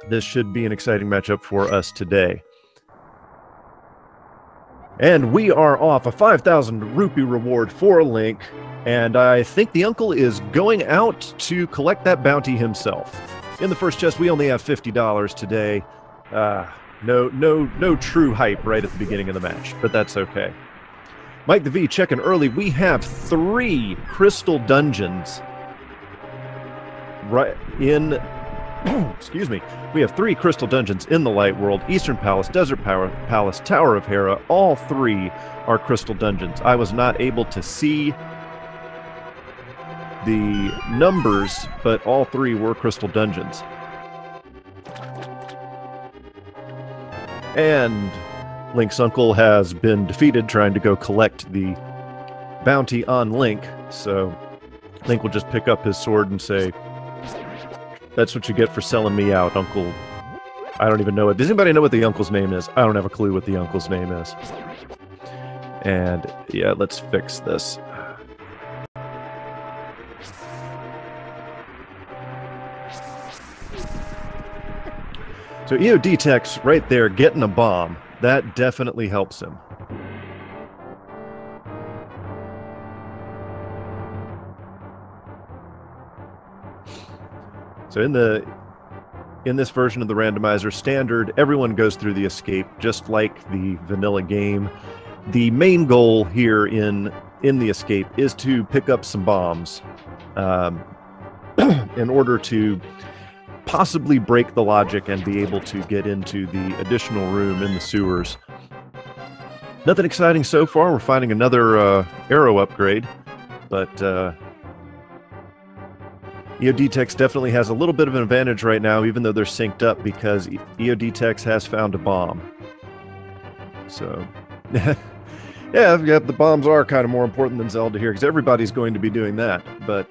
This should be an exciting matchup for us today. And we are off a 5,000 rupee reward for Link, and I think the uncle is going out to collect that bounty himself. In the first chest, we only have $50 today. No true hype right at the beginning of the match, but that's okay. Mike the V checking early. We have 3 crystal dungeons right in excuse me. We have 3 crystal dungeons in the Light World: Eastern Palace, Desert Palace, Tower of Hera. All 3 are crystal dungeons. I was not able to see the numbers, but all 3 were crystal dungeons. And Link's uncle has been defeated trying to go collect the bounty on Link, so Link will just pick up his sword and say, "That's what you get for selling me out, Uncle." I don't even know it. Does anybody know what the uncle's name is? I don't have a clue what the uncle's name is. And yeah, let's fix this. So EODTex right there getting a bomb. That definitely helps him. So in this version of the randomizer standard, everyone goes through the escape just like the vanilla game. The main goal here in the escape is to pick up some bombs in order to possibly break the logic and be able to get into the additional room in the sewers. Nothing exciting so far. We're finding another arrow upgrade, but EODTex definitely has a little bit of an advantage right now, even though they're synced up, because EODTex has found a bomb. So, yeah, the bombs are kind of more important than Zelda here, because everybody's going to be doing that, but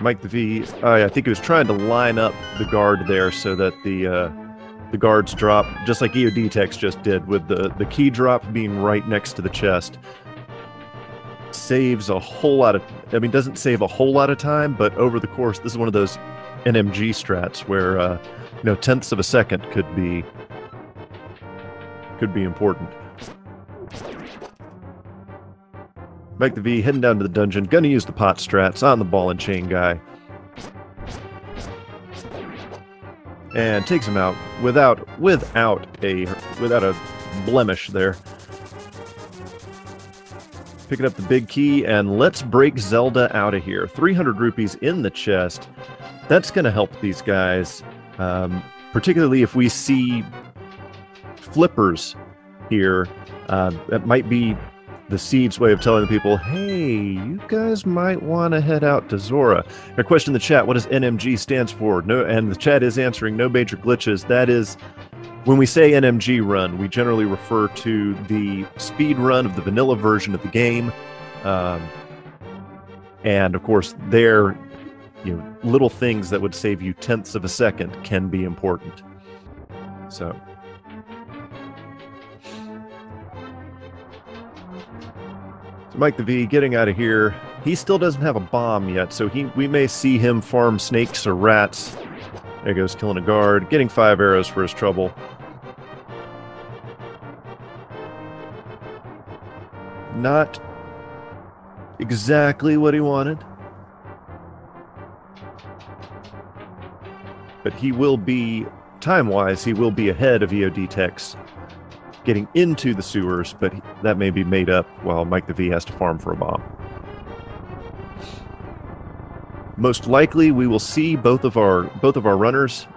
Mike the V, I think he was trying to line up the guard there so that the guards drop, just like EODTex just did, with the key drop being right next to the chest. Saves a whole lot of, I mean, doesn't save a whole lot of time, but over the course, this is one of those NMG strats where, you know, tenths of a second could be important. Mike the V heading down to the dungeon, gonna use the pot strats on the ball and chain guy. And takes him out without a blemish there. Picking up the big key, and let's break Zelda out of here. 300 rupees in the chest. That's gonna help these guys, particularly if we see flippers here. That might be the Seed's way of telling the people, hey, you guys might want to head out to Zora. A question in the chat, what does NMG stands for? No, and the chat is answering, no major glitches. That is, when we say NMG run, we generally refer to the speed run of the vanilla version of the game. And of course, there, you know, little things that would save you tenths of a second can be important. So Mike the V getting out of here. He still doesn't have a bomb yet, so we may see him farm snakes or rats. There goes, killing a guard, getting 5 arrows for his trouble. Not exactly what he wanted, but he will be, time-wise, he will be ahead of EODTex getting into the sewers, but that may be made up while Mike the V has to farm for a bomb. Most likely, we will see both of our runners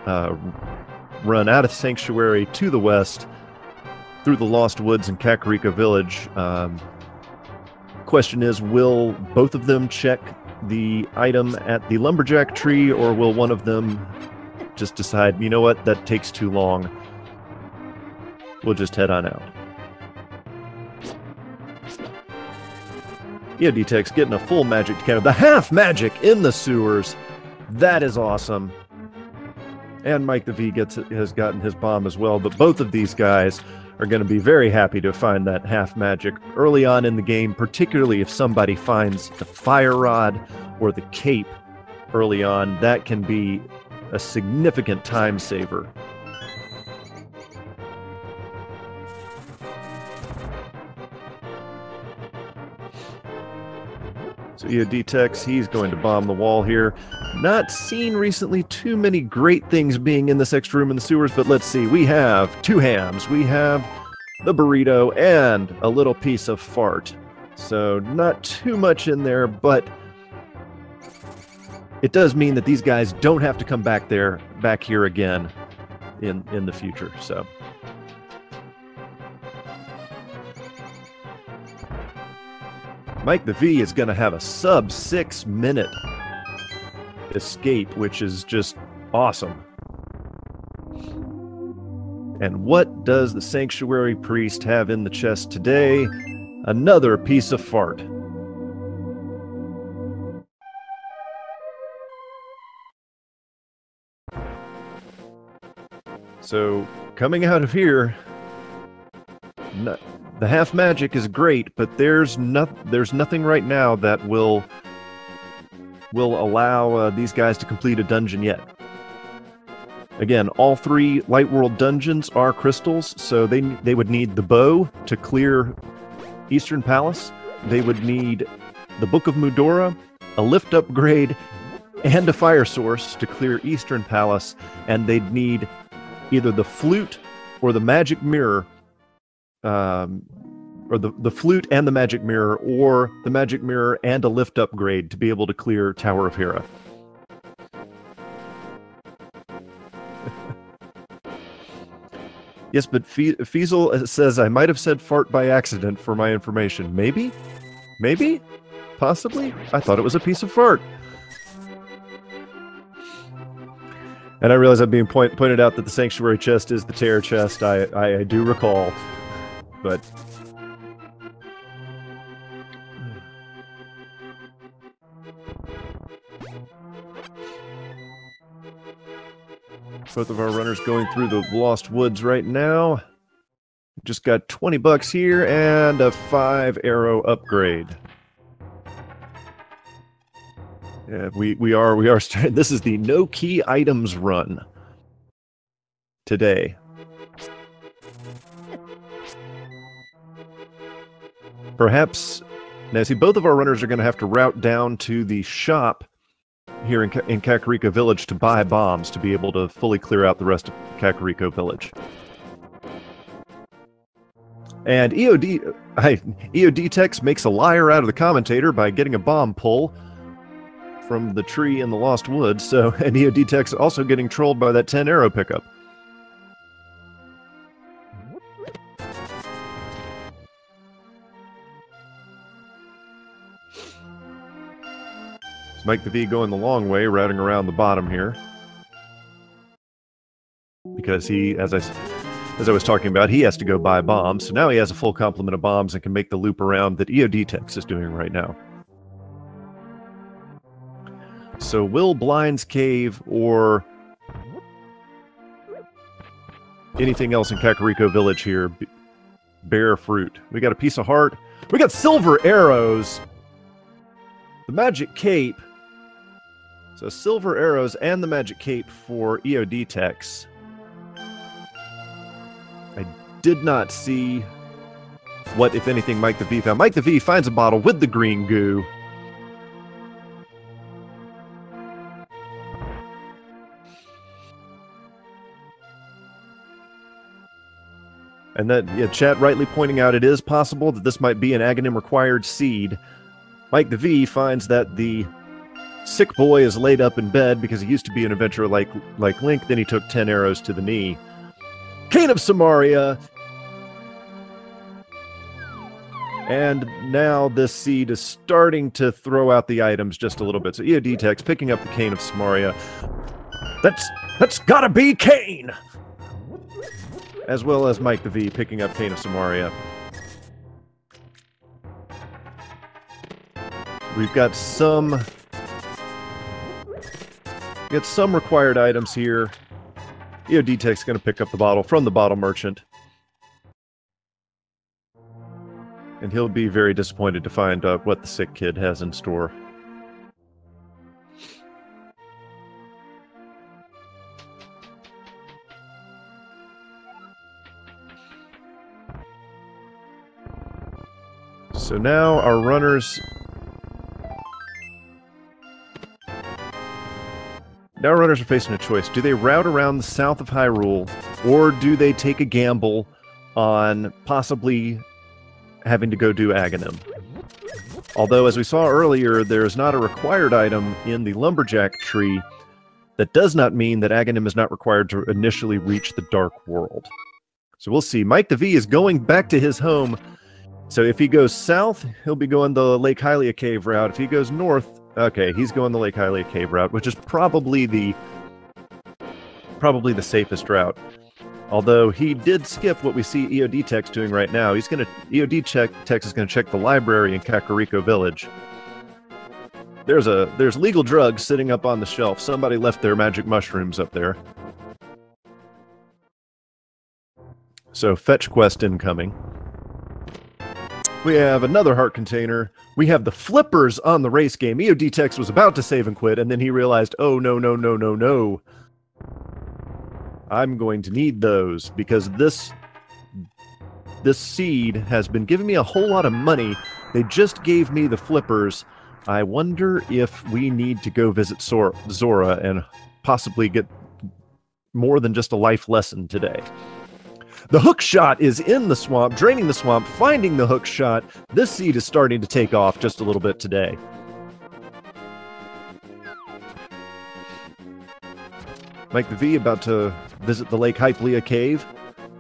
run out of Sanctuary to the west through the Lost Woods and Kakariko Village. Question is, will both of them check the item at the Lumberjack tree, or will one of them just decide, you know what, that takes too long? We'll just head on out. EODTex getting a full magic to counter. The half magic in the sewers. That is awesome. And Mike the V has gotten his bomb as well. But both of these guys are going to be very happy to find that half magic early on in the game, particularly if somebody finds the fire rod or the cape early on. That can be a significant time saver. So EODTex, he's going to bomb the wall here. Not seen recently too many great things being in this extra room in the sewers, but let's see. We have 2 hams. We have the burrito and a little piece of fart. So not too much in there, but it does mean that these guys don't have to come back here again in the future. So Mike the V is going to have a sub 6 minute escape, which is just awesome. And what does the Sanctuary Priest have in the chest today? Another piece of fart. So, coming out of here, the half magic is great, but there's nothing right now that will allow these guys to complete a dungeon yet. Again, all 3 Light World dungeons are crystals, so they would need the bow to clear Eastern Palace. They would need the Book of Mudora, a lift upgrade, and a fire source to clear Eastern Palace, and they'd need either the flute or the magic mirror, or the flute and the magic mirror, or the magic mirror and a lift upgrade to be able to clear Tower of Hera. Yes, but Fiesel says, I might have said fart by accident for my information. Maybe? Maybe? Possibly? I thought it was a piece of fart. And I realize I'm being pointed out that the Sanctuary chest is the Terror chest. I do recall. But both of our runners going through the Lost Woods right now. Just got 20 bucks here and a 5 arrow upgrade. Yeah, we are starting. This is the no key items run today. Perhaps now, see, both of our runners are going to have to route down to the shop here in Kakariko Village to buy bombs to be able to fully clear out the rest of Kakariko Village. And EODTex makes a liar out of the commentator by getting a bomb pull from the tree in the Lost Woods. So, and EODTex also getting trolled by that 10 arrow pickup. Mike the V going the long way, routing around the bottom here. Because he, as I was talking about, he has to go buy bombs. So now he has a full complement of bombs and can make the loop around that EODTex is doing right now. So will Blind's Cave or anything else in Kakariko Village here bear fruit? We got a piece of heart. We got silver arrows. The magic cape. So silver arrows and the magic cape for EODTex. I did not see what, if anything, Mike the V found. Mike the V finds a bottle with the green goo. And that, yeah, chat rightly pointing out it is possible that this might be an Aghanim-required seed. Mike the V finds that the sick boy is laid up in bed because he used to be an adventurer like Link, then he took 10 arrows to the knee. Cane of Samaria! And now this seed is starting to throw out the items just a little bit. So EODTex picking up the Cane of Samaria. That's gotta be Cane! As well as Mike the V picking up Cane of Samaria. We've got some required items here. EODTex is going to pick up the bottle from the bottle merchant. And he'll be very disappointed to find out what the sick kid has in store. So now our runners... Now our runners are facing a choice. Do they route around the south of Hyrule, or do they take a gamble on possibly having to go do Aghanim? Although, as we saw earlier, there is not a required item in the Lumberjack tree. That does not mean that Aghanim is not required to initially reach the Dark World. So we'll see. Mike the V is going back to his home. So if he goes south, he'll be going the Lake Hylia Cave route. If he goes north, okay, he's going the Lake Hylia Cave route, which is probably the safest route. Although he did skip what we see EODTex doing right now. EODTex is going to check the library in Kakariko Village. There's legal drugs sitting up on the shelf. Somebody left their magic mushrooms up there. So fetch quest incoming. We have another heart container. We have the flippers on the race game. EODTex was about to save and quit, and then he realized, oh, no, no, no, no, no. I'm going to need those, because this seed has been giving me a whole lot of money. They just gave me the flippers. I wonder if we need to go visit Zora and possibly get more than just a life lesson today. The hook shot is in the swamp, draining the swamp, finding the hook shot. This seed is starting to take off just a little bit today. Mike the V about to visit the Lake Hylia Cave.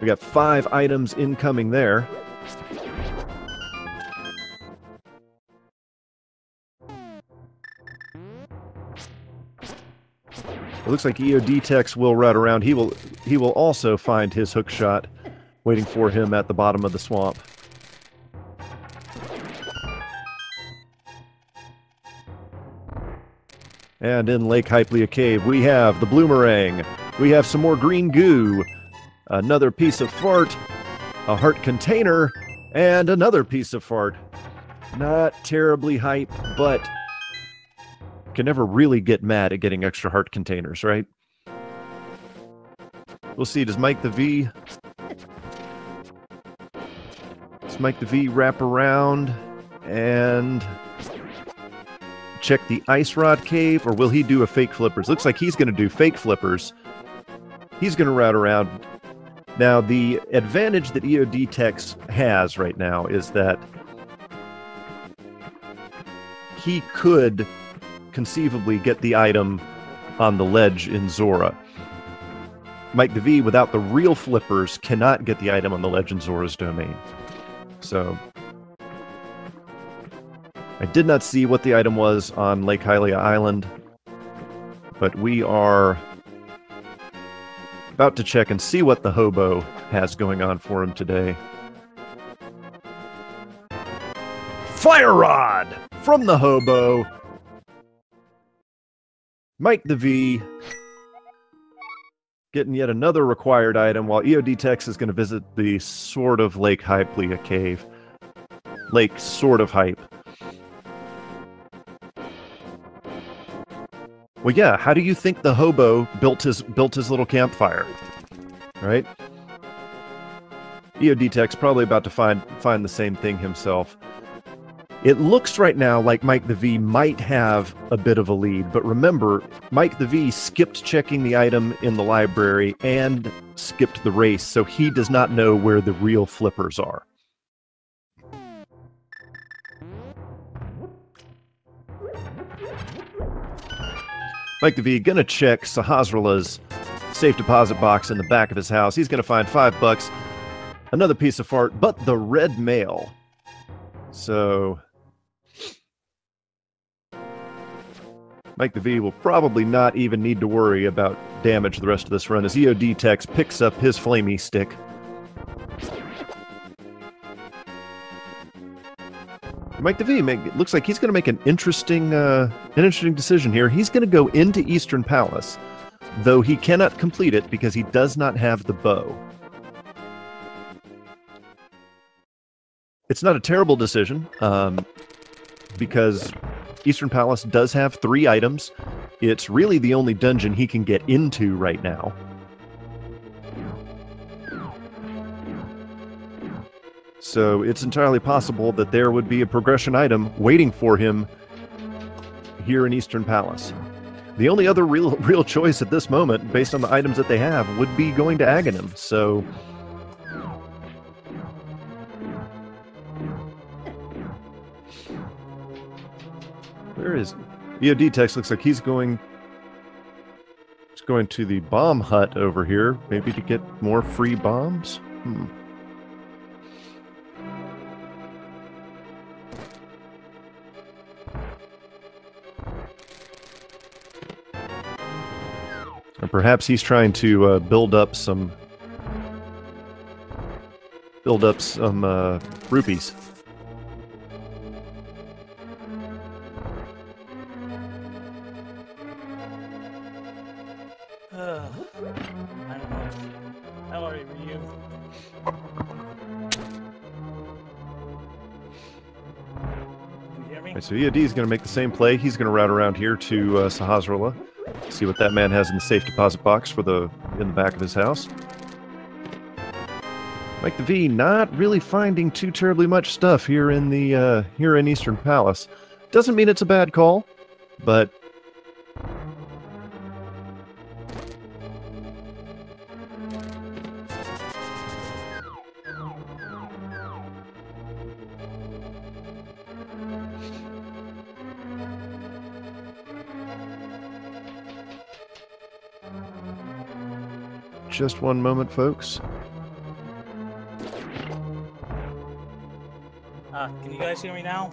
We got 5 items incoming there. It looks like EODTex will route around. He will also find his hook shot waiting for him at the bottom of the swamp. And in Lake Hylia Cave, we have the bloomerang. We have some more green goo, another piece of fart, a heart container, and another piece of fart. Not terribly hype, but can never really get mad at getting extra heart containers, right? We'll see. Does Mike the V wrap around and check the Ice Rod Cave, or will he do a fake flippers? Looks like he's going to do fake flippers. He's going to route around. Now, the advantage that EODTex has right now is that he could conceivably get the item on the ledge in Zora. Mike the V, without the real flippers, cannot get the item on the ledge in Zora's domain. So I did not see what the item was on Lake Hylia Island, but we are about to check and see what the hobo has going on for him today. Fire Rod from the hobo. Mike the V getting yet another required item, while EODTex is going to visit the Sword of Lake Hylia Cave. Lake Sword of Hype. Well, yeah, how do you think the hobo built his little campfire? Right? EODTex probably about to find the same thing himself. It looks right now like Mike the V might have a bit of a lead, but remember, Mike the V skipped checking the item in the library and skipped the race, so he does not know where the real flippers are. Mike the V gonna check Sahasrala's safe deposit box in the back of his house. He's gonna find $5, another piece of fart, but the red mail. So Mike the V will probably not even need to worry about damage the rest of this run as EODTex picks up his flamey stick. Mike the V looks like he's going to make an interesting decision here. He's going to go into Eastern Palace, though he cannot complete it because he does not have the bow. It's not a terrible decision, because Eastern Palace does have 3 items. It's really the only dungeon he can get into right now. So it's entirely possible that there would be a progression item waiting for him here in Eastern Palace. The only other real choice at this moment, based on the items that they have, would be going to Aghanim. So where is EODTex? Looks like he's going to the bomb hut over here, maybe to get more free bombs. Or perhaps he's trying to build up some rupees. I don't know. How are you? Can you hear me? Right, so EOD is going to make the same play. He's going to route around here to Sahasrahla. See what that man has in the safe deposit box in the back of his house. Mike the V not really finding too terribly much stuff here in Eastern Palace. Doesn't mean it's a bad call, but just one moment, folks. Can you guys hear me now?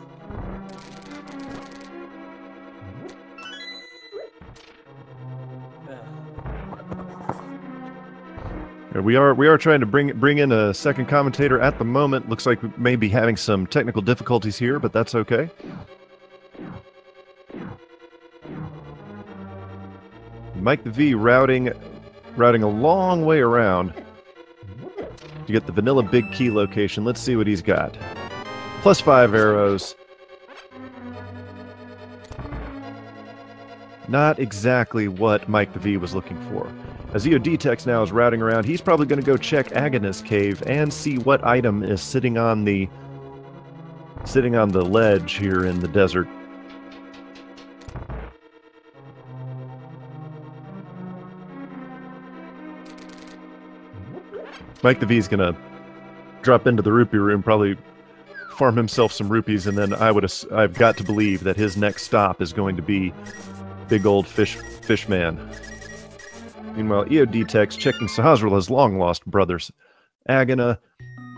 We are trying to bring in a second commentator at the moment. Looks like we may be having some technical difficulties here, but that's okay. Mike the V routing a long way around to get the vanilla big key location. Let's see what he's got. +5 arrows. Not exactly what Mike the V was looking for. As EODTex now is routing around, he's probably going to go check Aghanis Cave and see what item is sitting on the ledge here in the desert. Mike the V is going to drop into the rupee room, probably farm himself some rupees, and then I've got to believe that his next stop is going to be big old Fishman. Meanwhile, EODTex checking Sahasrahla's long-lost brothers, Agana,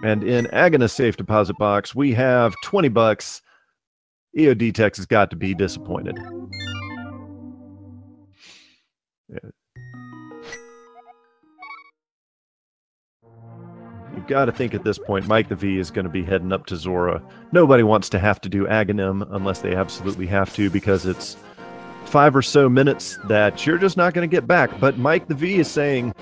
and in Agana's safe deposit box, we have 20 bucks. EODTex has got to be disappointed. Yeah. You've got to think at this point, Mike the V is going to be heading up to Zora. Nobody wants to have to do Aghanim unless they absolutely have to, because it's 5 or so minutes that you're just not going to get back. But Mike the V is saying,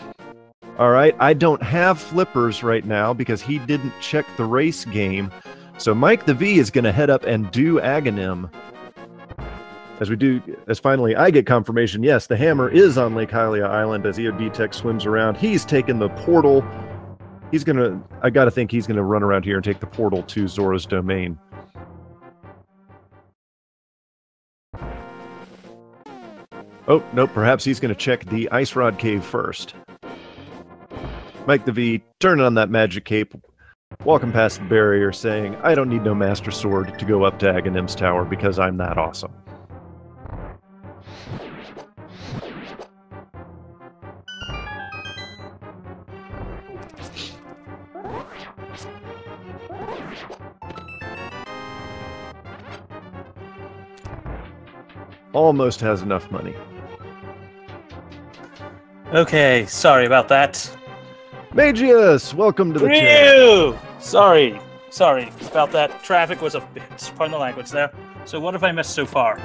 all right, I don't have flippers right now because he didn't check the race game. So Mike the V is going to head up and do Aghanim. As finally I get confirmation, yes, the hammer is on Lake Hylia Island as EODTex swims around. He's taken the portal. I got to think he's going to run around here and take the portal to Zora's domain. Oh, no, perhaps he's going to check the Ice Rod Cave first. Mike the V, turning on that magic cape, walking past the barrier, saying, I don't need no Master Sword to go up to Aghanim's tower because I'm that awesome. Almost has enough money. Okay, sorry about that. Magius, welcome to the channel. Sorry about that. Traffic was a bit, pardon the language there. So what have I missed so far?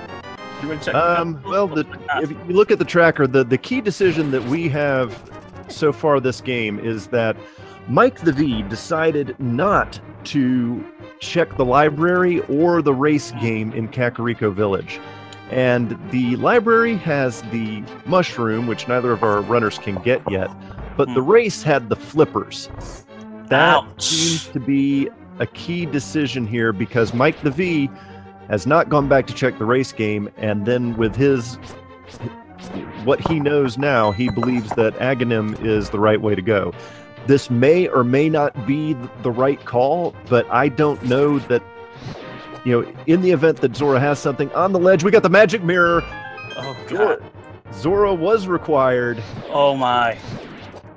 Well, if you look at the tracker, the key decision that we have so far this game is that Mike the V decided not to check the library or the race game in Kakariko Village. And the library has the mushroom, which neither of our runners can get yet, but the race had the flippers. That seems to be a key decision here because Mike the V has not gone back to check the race game, and then with what he knows now, he believes that Aghanim is the right way to go. This may or may not be the right call, but I don't know that, in the event that Zora has something on the ledge, we got the magic mirror. Oh, God. Zora was required. Oh, my.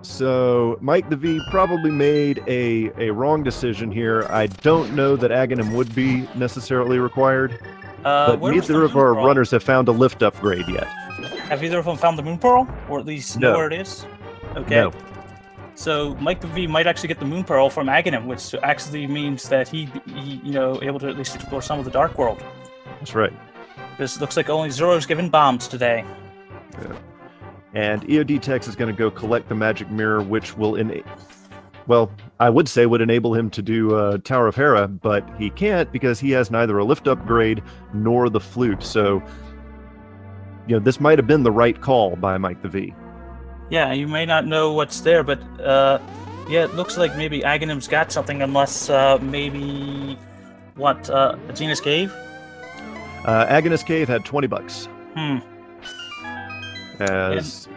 So Mike the V probably made a wrong decision here. I don't know that Aghanim would be necessarily required, but neither of our runners have found a lift upgrade yet. Have either of them found the Moon Pearl, or at least know where it is? Okay. No. So Mike the V might actually get the Moon Pearl from Aghanim, which actually means that he able to at least explore some of the Dark World. That's right. This looks like only Zoro's given bombs today. Yeah. And EODTex is going to go collect the magic mirror, which will I would say would enable him to do Tower of Hera, but he can't because he has neither a lift upgrade nor the flute. So, this might have been the right call by Mike the V. Yeah, you may not know what's there, but it looks like maybe Aghanim's got something, unless maybe Agina's Cave? Aghanis Cave had $20. As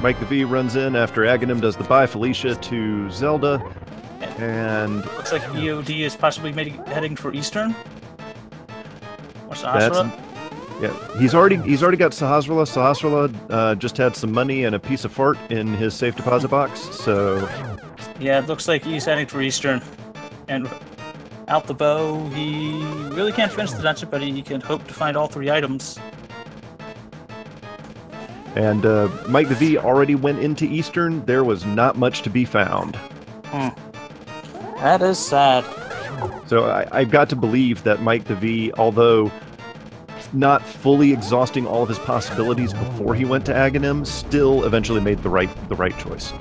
Mike the V runs in after Aghanim does the bye Felicia to Zelda, and looks like EOD is possibly heading for Eastern. Or Sahasrara. Yeah, he's already got Sahasrara. Sahasrara just had some money and a piece of fart in his safe deposit box. So yeah, it looks like he's heading for Eastern, and out the bow, he really can't finish the dungeon, but he can hope to find all 3 items. And Mike the V already went into Eastern. There was not much to be found. That is sad. So I've got to believe that Mike the V, although not fully exhausting all of his possibilities before he went to Aghanim, still eventually made the right choice.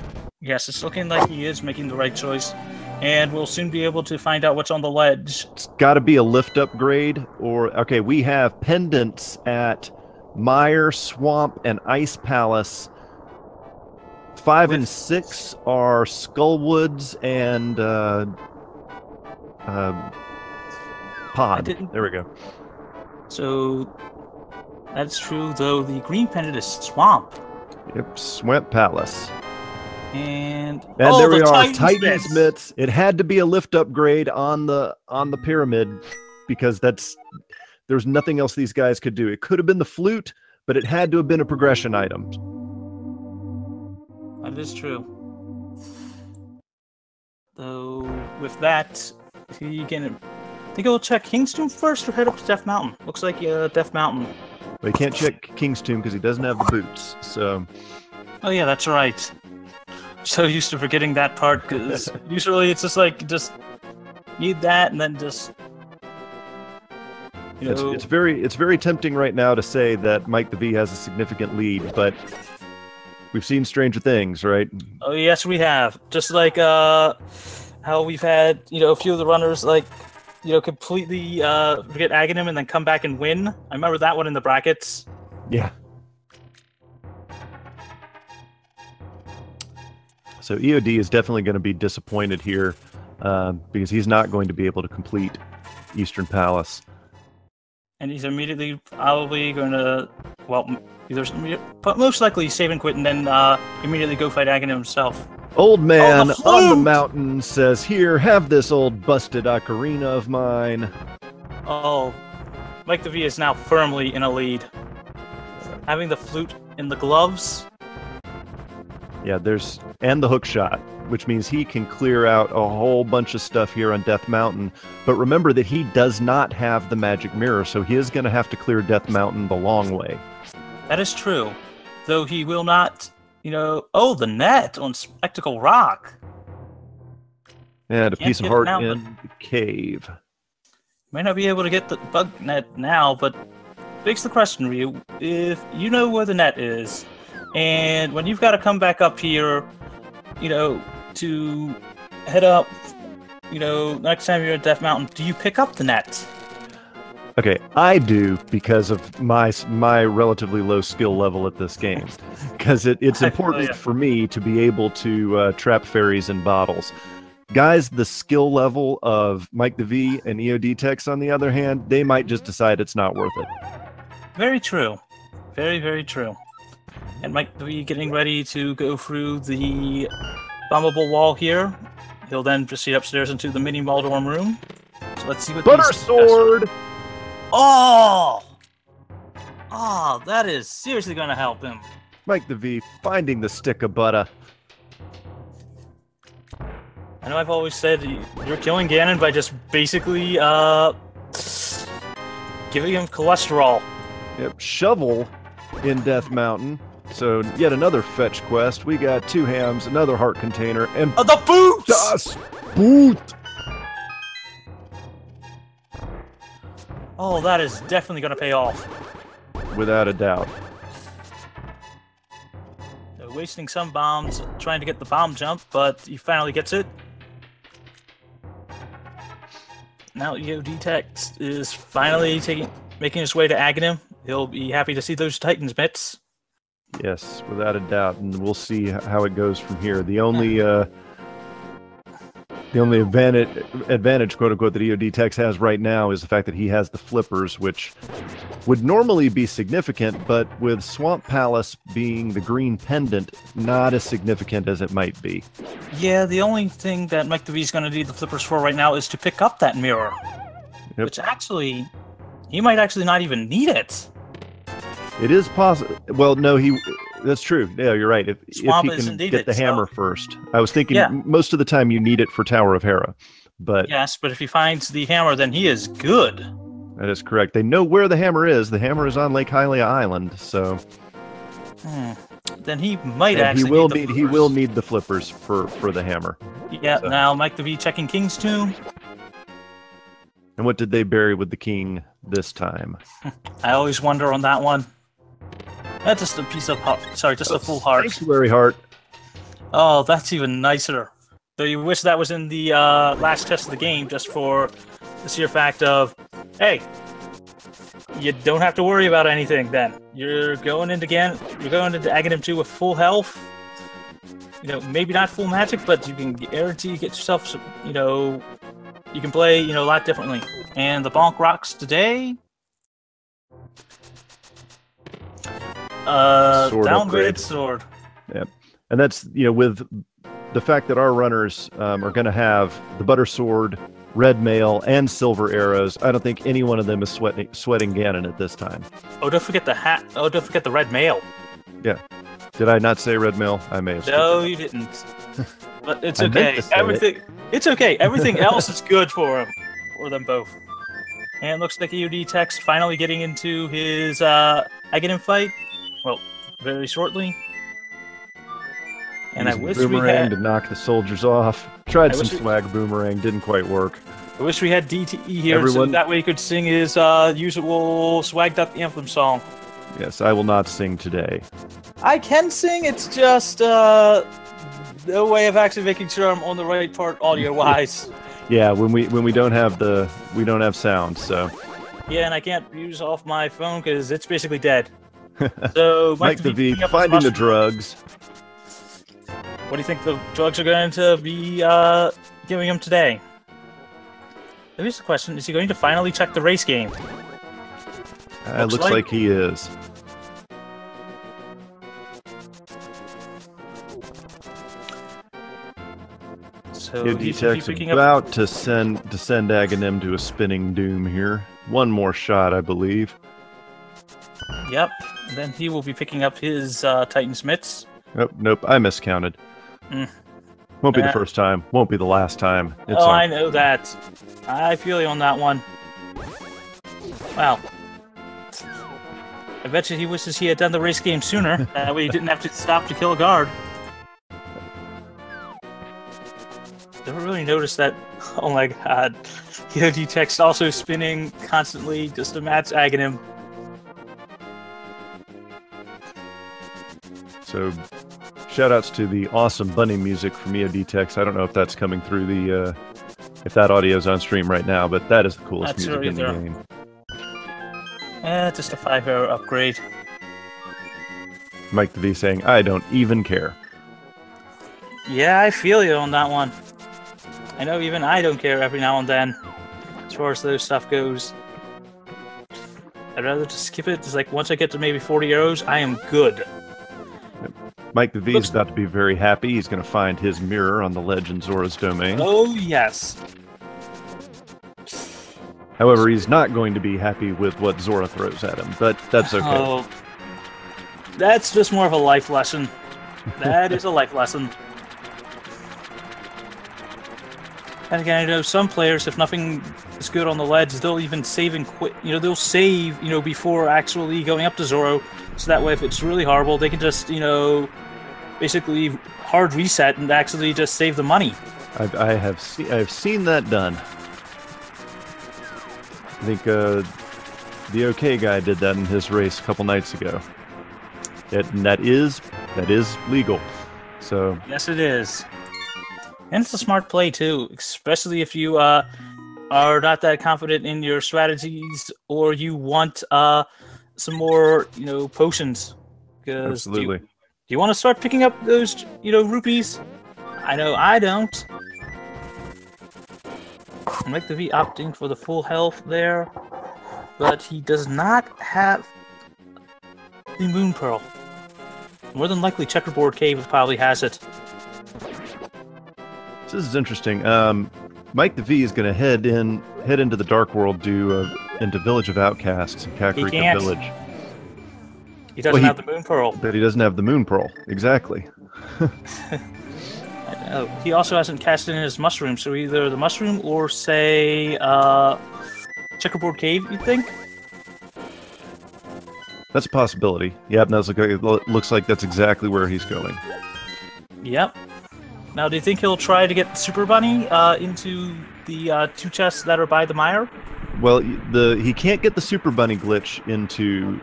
Yes, it's looking like he is making the right choice. And we'll soon be able to find out what's on the ledge. It's got to be a lift upgrade. Okay, we have pendants at Mire, Swamp, and Ice Palace. 5 and 6 are Skullwoods and Pod. There we go. So that's true, though the green pendant is Swamp. Yep, Swamp Palace. And there we are, Titan's Mitts. It had to be a lift upgrade on the pyramid because there's nothing else these guys could do. It could have been the flute, but it had to have been a progression item. That is true. Though, with that, he can... I think he'll check King's Tomb first or head up to Death Mountain. Looks like Death Mountain. But he can't check King's Tomb because he doesn't have the boots, so... Oh yeah, that's right. So used to forgetting that part, because usually it's just need that and then just... It's very tempting right now to say that Mike the V has a significant lead, but we've seen stranger things, right? Oh yes, we have. Just like how we've had a few of the runners completely forget Aghanim and then come back and win. I remember that one in the brackets. Yeah. So EOD is definitely going to be disappointed here because he's not going to be able to complete Eastern Palace. And he's immediately probably going to, but most likely save and quit and then immediately go fight Aghanim himself. Old man on the mountain says, "Here, have this old busted ocarina of mine." Oh, Mike the V is now firmly in a lead. Having the flute in the gloves. Yeah, and the hook shot, which means he can clear out a whole bunch of stuff here on Death Mountain. But remember that he does not have the magic mirror, so he is going to have to clear Death Mountain the long way. That is true, though he will not, oh, the net on Spectacle Rock. And a piece of heart in the cave. Might not be able to get the bug net now, but begs the question, Ryu, if you know where the net is, and when you've got to come back up here, to head up next time you're at Death Mountain, do you pick up the net? Okay, I do because of my relatively low skill level at this game. Because it's important for me to be able to trap fairies in bottles. Guys, the skill level of Mike the V and EODTex, on the other hand, they might just decide it's not worth it. Very true. Very, very true. And Mike the V getting ready to go through the bombable wall here. He'll then proceed upstairs into the mini Maldorm room. So let's see what Butter sword! Oh! Oh, that is seriously going to help him. Mike the V finding the stick of butter. I know I've always said you're killing Ganon by just basically giving him cholesterol. Yep, shovel in Death Mountain. So yet another fetch quest. We got 2 hams, another heart container, and the boots! Das Boot! Oh, that is definitely going to pay off. Without a doubt. They're wasting some bombs trying to get the bomb jump, but he finally gets it. Now EODTex is finally making his way to Aghanim. He'll be happy to see those Titans mitts. Yes, without a doubt, and we'll see how it goes from here. The only advantage, quote unquote, that EODTex has right now is the fact that he has the flippers, which would normally be significant, but with Swamp Palace being the green pendant, not as significant as it might be. Yeah, the only thing that Mike the V is going to need the flippers for right now is to pick up that mirror, which actually, he might actually not even need it. It is possible. Well, no, that's true. Yeah, you're right. If he can get the hammer first. I was thinking most of the time you need it for Tower of Hera. But yes, but if he finds the hammer, then he is good. That is correct. They know where the hammer is. The hammer is on Lake Hylia Island, so... Then he might actually he will need the flippers for the hammer. Yeah, so. Now Mike the V checking King's Tomb. And what did they bury with the king this time? I always wonder on that one. That's just a piece of heart. Sorry, just a full heart. Sanctuary heart. Oh, that's even nicer. Though you wish that was in the last test of the game, just for the sheer fact of, hey, you don't have to worry about anything. Then you're going into Aghanim 2 with full health. Maybe not full magic, but you can guarantee get yourself, you can play, a lot differently. And the bonk rocks today. Downgraded sword. Yep. And that's, with the fact that our runners are going to have the butter sword, red mail, and silver arrows, I don't think any one of them is sweating Ganon at this time. Oh, don't forget the hat. Oh, don't forget the red mail. Yeah. Did I not say red mail? I may have. No, you didn't. But it's okay. It's okay. Everything else is good for them both. And it looks like EODTex finally getting into his Aghanim fight. Well, very shortly. And I wish we had to knock the soldiers off. Tried some swag boomerang, didn't quite work. I wish we had DTE here, so that way he could sing his usual swagged up anthem song. Yes, I will not sing today. I can sing. It's just no way of actually making sure I'm on the right part audio-wise. Yeah, when we don't have sound, so. Yeah, and I can't use off my phone because it's basically dead. So Mike the V finding the drugs. What do you think the drugs are going to be giving him today? Here's the question: is he going to finally check the race game? It looks like he is. So EODTex about to send Aghanim to a spinning doom here. One more shot, I believe. Yep. And then he will be picking up his Titan Smiths. Nope. I miscounted. Won't be the first time. Won't be the last time. I know that. I feel you on that one. Wow. I bet you he wishes he had done the race game sooner. That way he didn't have to stop to kill a guard. Never really noticed that. Oh my god. EODTex also spinning constantly just to match Aghanim. So, shoutouts to the awesome bunny music from EODTex. I don't know if that's coming through the if that audio's on stream right now, but that is the coolest That's music in the game. Just a 5-hour upgrade. Mike the V saying, I don't even care. Yeah, I feel you on that one. I know even I don't care every now and then, as far as those stuff goes. I'd rather just skip it. It's like, once I get to maybe 40 euros, I am good. Mike the V is about to be very happy. He's going to find his mirror on the ledge in Zora's domain. Oh, yes. However, he's not going to be happy with what Zora throws at him, but that's okay. Oh, that's just more of a life lesson. That is a life lesson. And again, I know some players, if nothing is good on the ledge, they'll even save and quit. You know, they'll save, you know, before actually going up to Zoro. So that way, if it's really horrible, they can just, you know, basically hard reset and actually just save the money. I've seen that done. I think the OK guy did that in his race a couple nights ago. And that is legal. So yes, it is. And it's a smart play too, especially if you are not that confident in your strategies, or you want some more, you know, potions. Absolutely. Do you want to start picking up those, you know, rupees? I know I don't. Mike the V opting for the full health there, but he does not have the Moon Pearl. More than likely, Checkerboard Cave probably has it. This is interesting. Mike the V is going to head into the Dark World, into Village of Outcasts in Kakariko Village. He doesn't have the Moon Pearl. But he doesn't have the Moon Pearl. Exactly. I know. He also hasn't cast in his mushroom, so either the mushroom or, say, Checkerboard Cave, you'd think? That's a possibility. Yep, it looks like that's exactly where he's going. Yep. Now, do you think he'll try to get the Super Bunny into the 2 chests that are by the mire? Well, he can't get the Super Bunny glitch into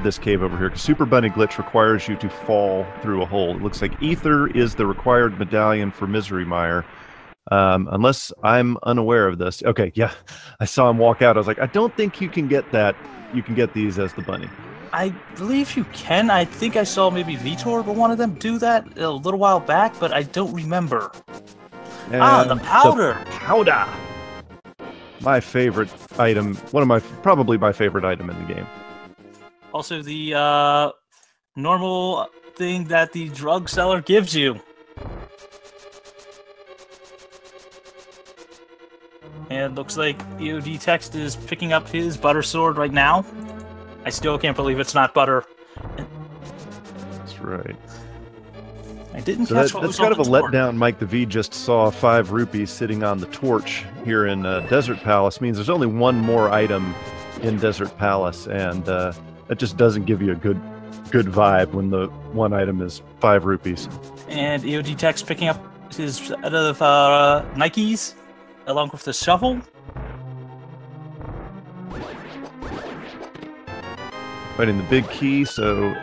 this cave over here, because Super Bunny glitch requires you to fall through a hole. It looks like Ether is the required medallion for Misery Mire, unless I'm unaware of this. Okay, yeah, I saw him walk out. I was like, I don't think you can get that. You can get these as the bunny. I believe you can. I think I saw maybe Vitor, but one of them do that a little while back, but I don't remember. And the powder! The powder! My favorite item, probably my favorite item in the game. Also, the normal thing that the drug seller gives you. And it looks like EODTex is picking up his butter sword right now. I still can't believe it's not butter. That's right. I didn't so catch what that's was kind on of a the torch. letdown. Mike the V just saw 5 rupees sitting on the torch here in Desert Palace. Means there's only one more item in Desert Palace, and that just doesn't give you a good vibe when the one item is 5 rupees. And EODTex picking up his set of Nikes along with the shovel. Finding the big key, so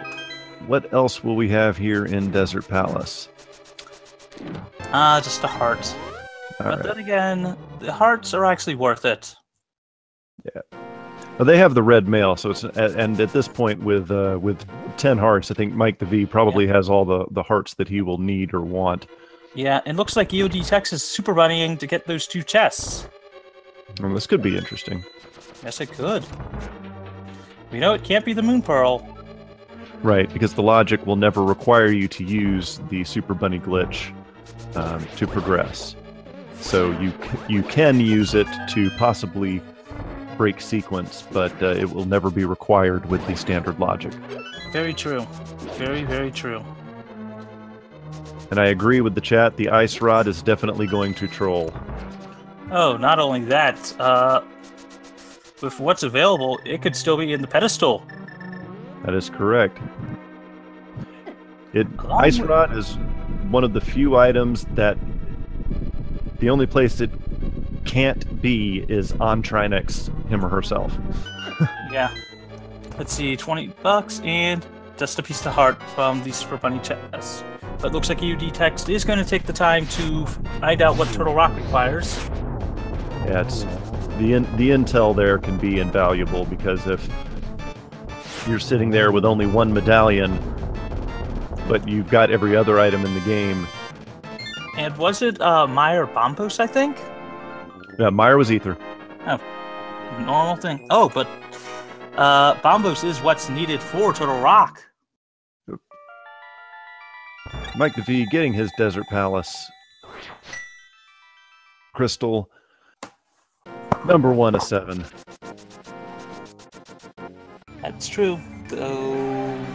what else will we have here in Desert Palace? Just a heart. But then again, the hearts are actually worth it. Yeah. Well, they have the red mail, so it's and at this point with 10 hearts, I think Mike the V probably has all the hearts that he will need or want. Yeah, it looks like EODTex is super bunnying to get those 2 chests. Well, this could be interesting. Yes, it could. We know it can't be the Moon Pearl. Right, because the logic will never require you to use the Super Bunny glitch to progress. So you can use it to possibly break sequence, but it will never be required with the standard logic. Very true. Very, very true. And I agree with the chat, the ice rod is definitely going to troll. Oh, not only that, with what's available, it could still be in the pedestal. That is correct. Ice rod is one of the few items that the only place it can't be is on Trinex, him or herself. Yeah. Let's see, $20 and just a piece of heart from the Super Bunny chest. But looks like EODTex is going to take the time to find out what Turtle Rock requires. Yeah, it's the intel there can be invaluable, because if you're sitting there with only one medallion, but you've got every other item in the game. And was it Meyer Bombos, I think? Yeah, Meyer was Ether. Oh, normal thing. Oh, but Bombos is what's needed for Turtle Rock. Mike the V getting his Desert Palace crystal. Number 1 of 7. That's true. So,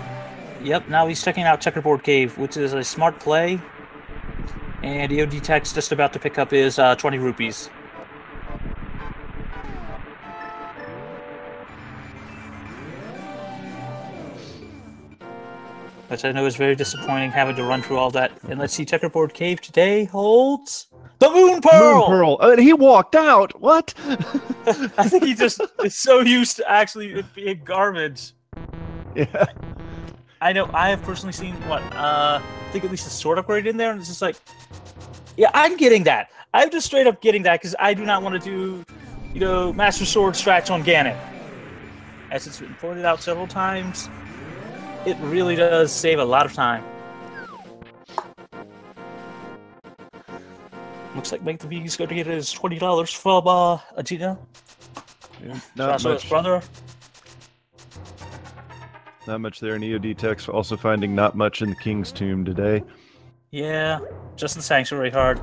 yep, now he's checking out Checkerboard Cave, which is a smart play. And EODTex just about to pick up his 20 rupees. Which I know is very disappointing, having to run through all that. And let's see, Checkerboard Cave today holds the Moon Pearl! Moon Pearl! And he walked out! What? I think he just is so used to actually it being garbage. Yeah. I know, I have personally seen, I think at least a sword upgrade in there, and it's just like, yeah, I'm getting that. I'm just straight up getting that, because I do not want to do, Master Sword strats on Ganon. As it's been pointed out several times, it really does save a lot of time. Looks like Mike the V is going to get his $20 from Agena. Yeah, not also much. his brother. Not much there in EODTex. Also finding not much in the King's Tomb today. Yeah, just the Sanctuary Heart.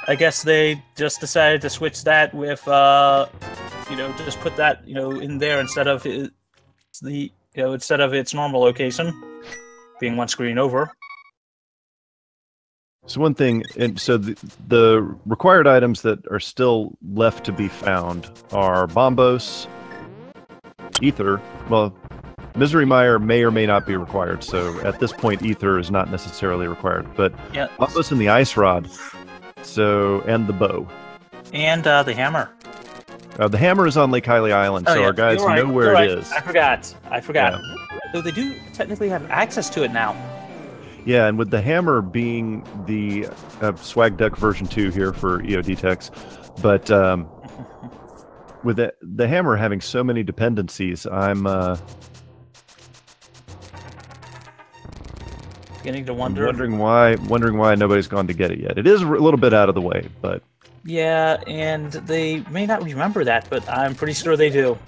I guess they just decided to switch that with, just put that, in there instead of instead of its normal location, being one screen over. So one thing, and so the required items that are still left to be found are Bombos, Ether. Well, Misery Mire may or may not be required, so at this point Ether is not necessarily required, but yeah. Bombos and the Ice Rod, and the bow. And the hammer. The hammer is on Lake Hylia Island, so yeah. our guys know where it is. I forgot. Yeah. So they do technically have access to it now. Yeah, and with the hammer being the Swag Duck version 2 here for EODTex, but with the hammer having so many dependencies, I'm beginning to wonder. wondering why nobody's gone to get it yet. It is a little bit out of the way, but yeah, and they may not remember that, but I'm pretty sure they do.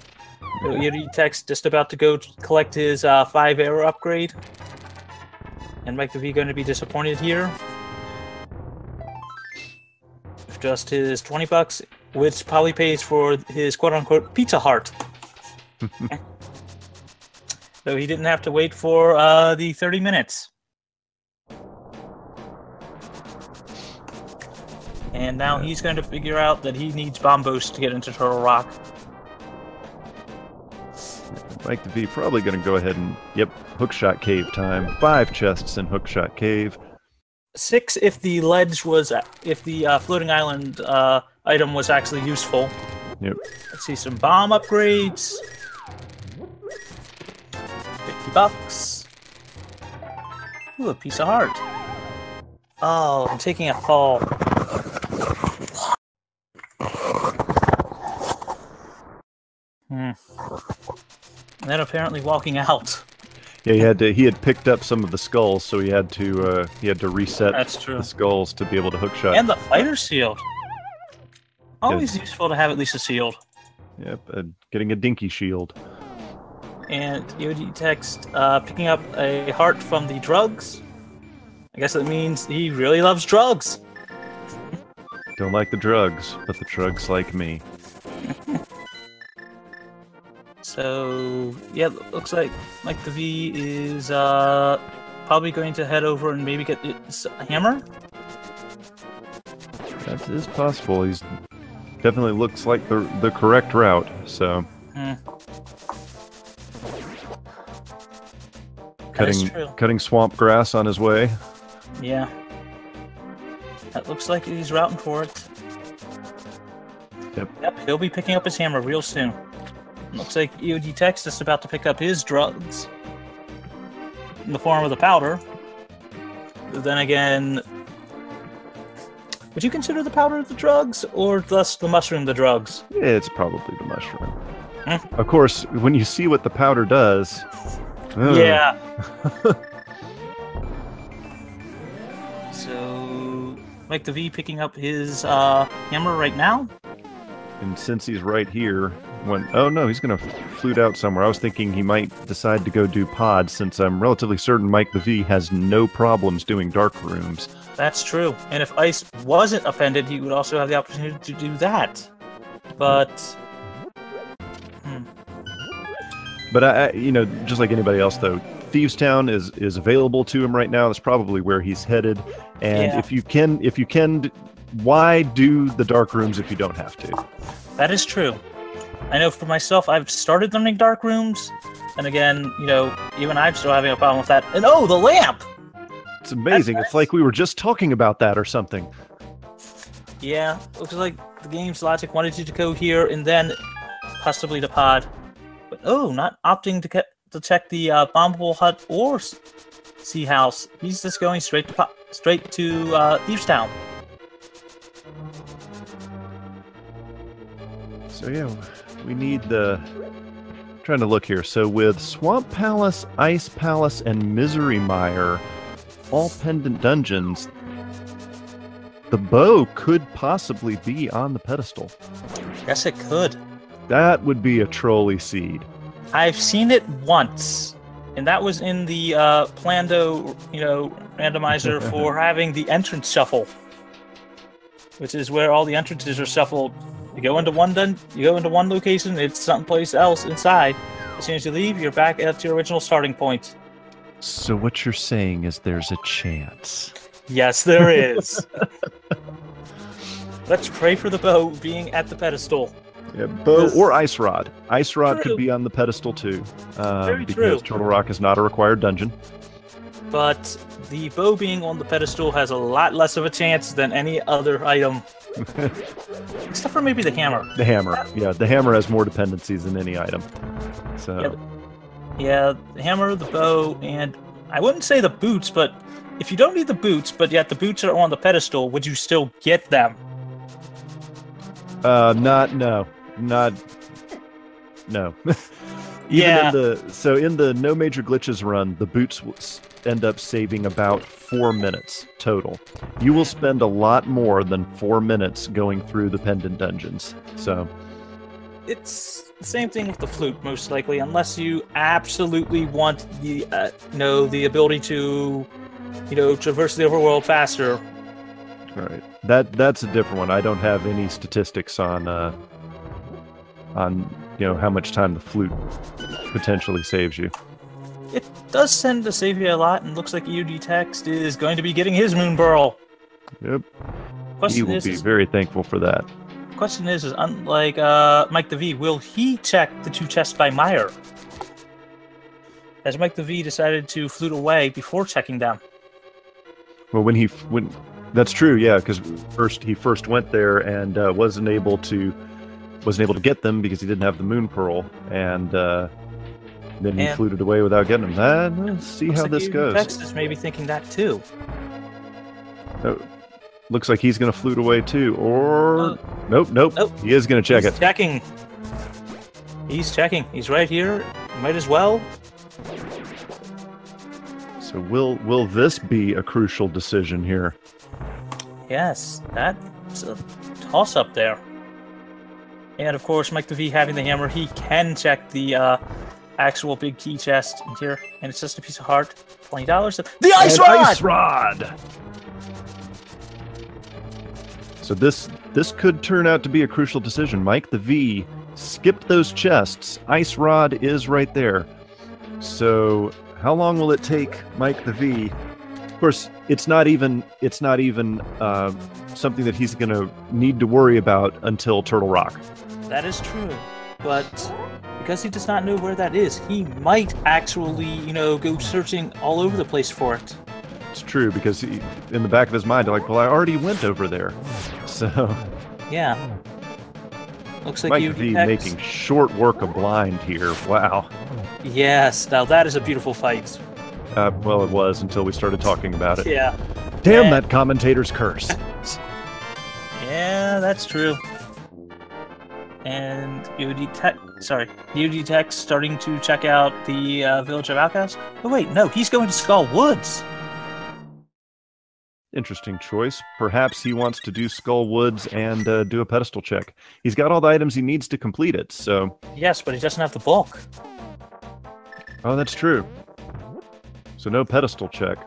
EODTex just about to go collect his 5 arrow upgrade. And Mike the V going to be disappointed here. With just his $20, which probably pays for his quote-unquote Pizza Heart. So he didn't have to wait for the 30 minutes. And now he's going to figure out that he needs Bombos to get into Turtle Rock. Mike the V probably going to go ahead and, Hookshot Cave time. 5 chests in Hookshot Cave. 6 if the floating island item was actually useful. Yep. Let's see, some bomb upgrades. $50. Ooh, a piece of heart. Oh, I'm taking a fall. And then apparently walking out. Yeah, he had picked up some of the skulls, so he had to reset the skulls to be able to hookshot. And the fighter shield. Always useful to have at least a shield. Yep, getting a dinky shield. And EODTex picking up a heart from the drugs. I guess that means he really loves drugs. Don't like the drugs, but the drugs like me. So, yeah, looks like Mike the V is probably going to head over and maybe get his hammer? That is possible. He's definitely looks like the correct route, so... Cutting swamp grass on his way. Yeah. That looks like he's routing for it. Yep, he'll be picking up his hammer real soon. Looks like EODTex is about to pick up his drugs in the form of the powder. then again, would you consider the powder the drugs, or thus the mushroom the drugs? It's probably the mushroom. Hmm? Of course, when you see what the powder does... Yeah. So, Mike the V picking up his hammer right now? And since he's right here, oh no, he's going to flute out somewhere. I was thinking he might decide to go do pods, since I'm relatively certain Mike the V has no problems doing dark rooms. That's true. And if ice wasn't appended, he would also have the opportunity to do that. But... But just like anybody else, though, Thieves Town is available to him right now. That's probably where he's headed. And Yeah. if you can, why do the dark rooms if you don't have to? That is true. I know for myself, I've started learning dark rooms, and again, even I'm still having a problem with that. And oh, the lamp! It's amazing. That's It's like we were just talking about that or something. Yeah, looks like the game's logic wanted you to go here and then possibly to pod. But oh, not opting to check the bombable hut or sea house. He's just going straight to Thieves Town. So yeah, we need trying to look here. So with Swamp Palace, Ice Palace, and Misery Mire, all pendant dungeons, the bow could possibly be on the pedestal. Yes, it could. That would be a trolley seed. I've seen it once, and that was in the Plando, randomizer for having the entrance shuffle, which is where all the entrances are shuffled. You go into one location, it's someplace else inside. As soon as you leave, you're back at your original starting point. So what you're saying is there's a chance. Yes, there is. Let's pray for the bow being at the pedestal. Yeah, bow or ice rod. Ice rod True. could be on the pedestal too, Very because true. Turtle Rock is not a required dungeon. But the bow being on the pedestal has a lot less of a chance than any other item. Except for maybe the hammer. The hammer, yeah, the hammer has more dependencies than any item. So Yeah, the hammer, the bow, and I wouldn't say the boots, but if you don't need the boots, but yet the boots are on the pedestal, would you still get them? No. Yeah. In the no major glitches run, the boots will end up saving about 4 minutes total. You will spend a lot more than 4 minutes going through the pendant dungeons. So It's the same thing with the flute, most likely, unless you absolutely want the ability to, traverse the overworld faster. all right, that's a different one. I don't have any statistics on how much time the flute potentially saves you. It does tend to save you a lot, and looks like EODTex is going to be getting his Moon Burl. Yep. He Question will is, be very thankful for that. question is unlike Mike the V, will he check the 2 chests by Meyer? Has Mike the V decided to flute away before checking them? Well, when that's true, yeah, because he first went there and wasn't able to get them because he didn't have the Moon Pearl, and then he fluted away without getting them. Let's see how this goes. Tex is maybe thinking that too. Looks like he's going to flute away too, or nope. He is going to check it. Checking. He's checking. He's right here. Might as well. So will this be a crucial decision here? Yes, that's a toss-up there. And of course, Mike the V having the hammer, he can check the actual big key chest in here, and it's just a piece of heart. $20. The ice rod! Ice rod! So this could turn out to be a crucial decision. Mike the V skipped those chests. Ice rod is right there. So how long will it take Mike the V? Of course, it's not even something that he's going to need to worry about until Turtle Rock. That is true, but because he does not know where that is, he might actually, go searching all over the place for it. It's true, because in the back of his mind, like, well, I already went over there. So yeah, looks like Mike V making short work of blind here. Wow. Yes, now that is a beautiful fight. Well, it was until we started talking about it. Yeah. Damn that commentator's curse. Yeah, that's true. And EODTex starting to check out the Village of Outcasts. Oh wait, no, he's going to Skull Woods. Interesting choice. Perhaps he wants to do Skull Woods and do a pedestal check. He's got all the items he needs to complete it, so... Yes, but he doesn't have the book. Oh, that's true. So no pedestal check.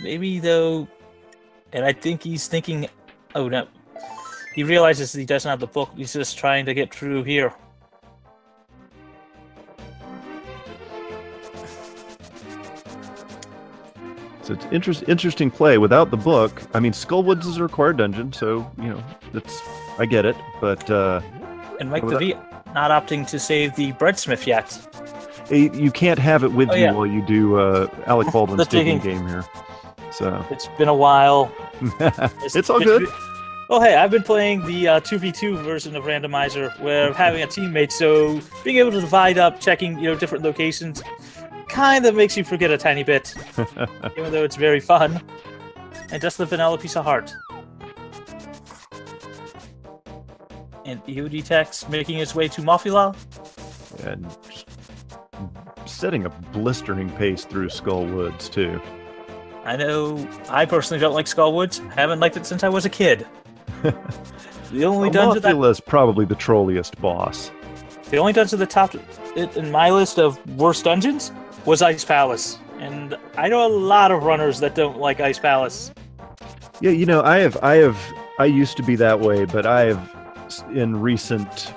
Maybe, though... And I think he's thinking... Oh, no. He realizes he doesn't have the book. He's just trying to get through here. So it's interesting play. Without the book, I mean, Skullwoods is a required dungeon, so, you know, I get it, but... and Mike the V not opting to save the breadsmith yet. You can't have it with you while you do Alec Baldwin's digging digging game here. So It's been a while. it's all good. Oh, hey, I've been playing the 2v2 version of Randomizer, where having a teammate, so being able to divide up, checking, different locations, kind of makes you forget a tiny bit, even though it's very fun. And just the vanilla piece of heart. And EODTex making its way to Mafila. And just setting a blistering pace through Skull Woods, too. I know I personally don't like Skull Woods. Haven't liked it since I was a kid. The only dungeon that is probably the trolliest boss. The only dungeon that topped it in my list of worst dungeons was Ice Palace, and I know a lot of runners that don't like Ice Palace. Yeah, I used to be that way, but I have in recent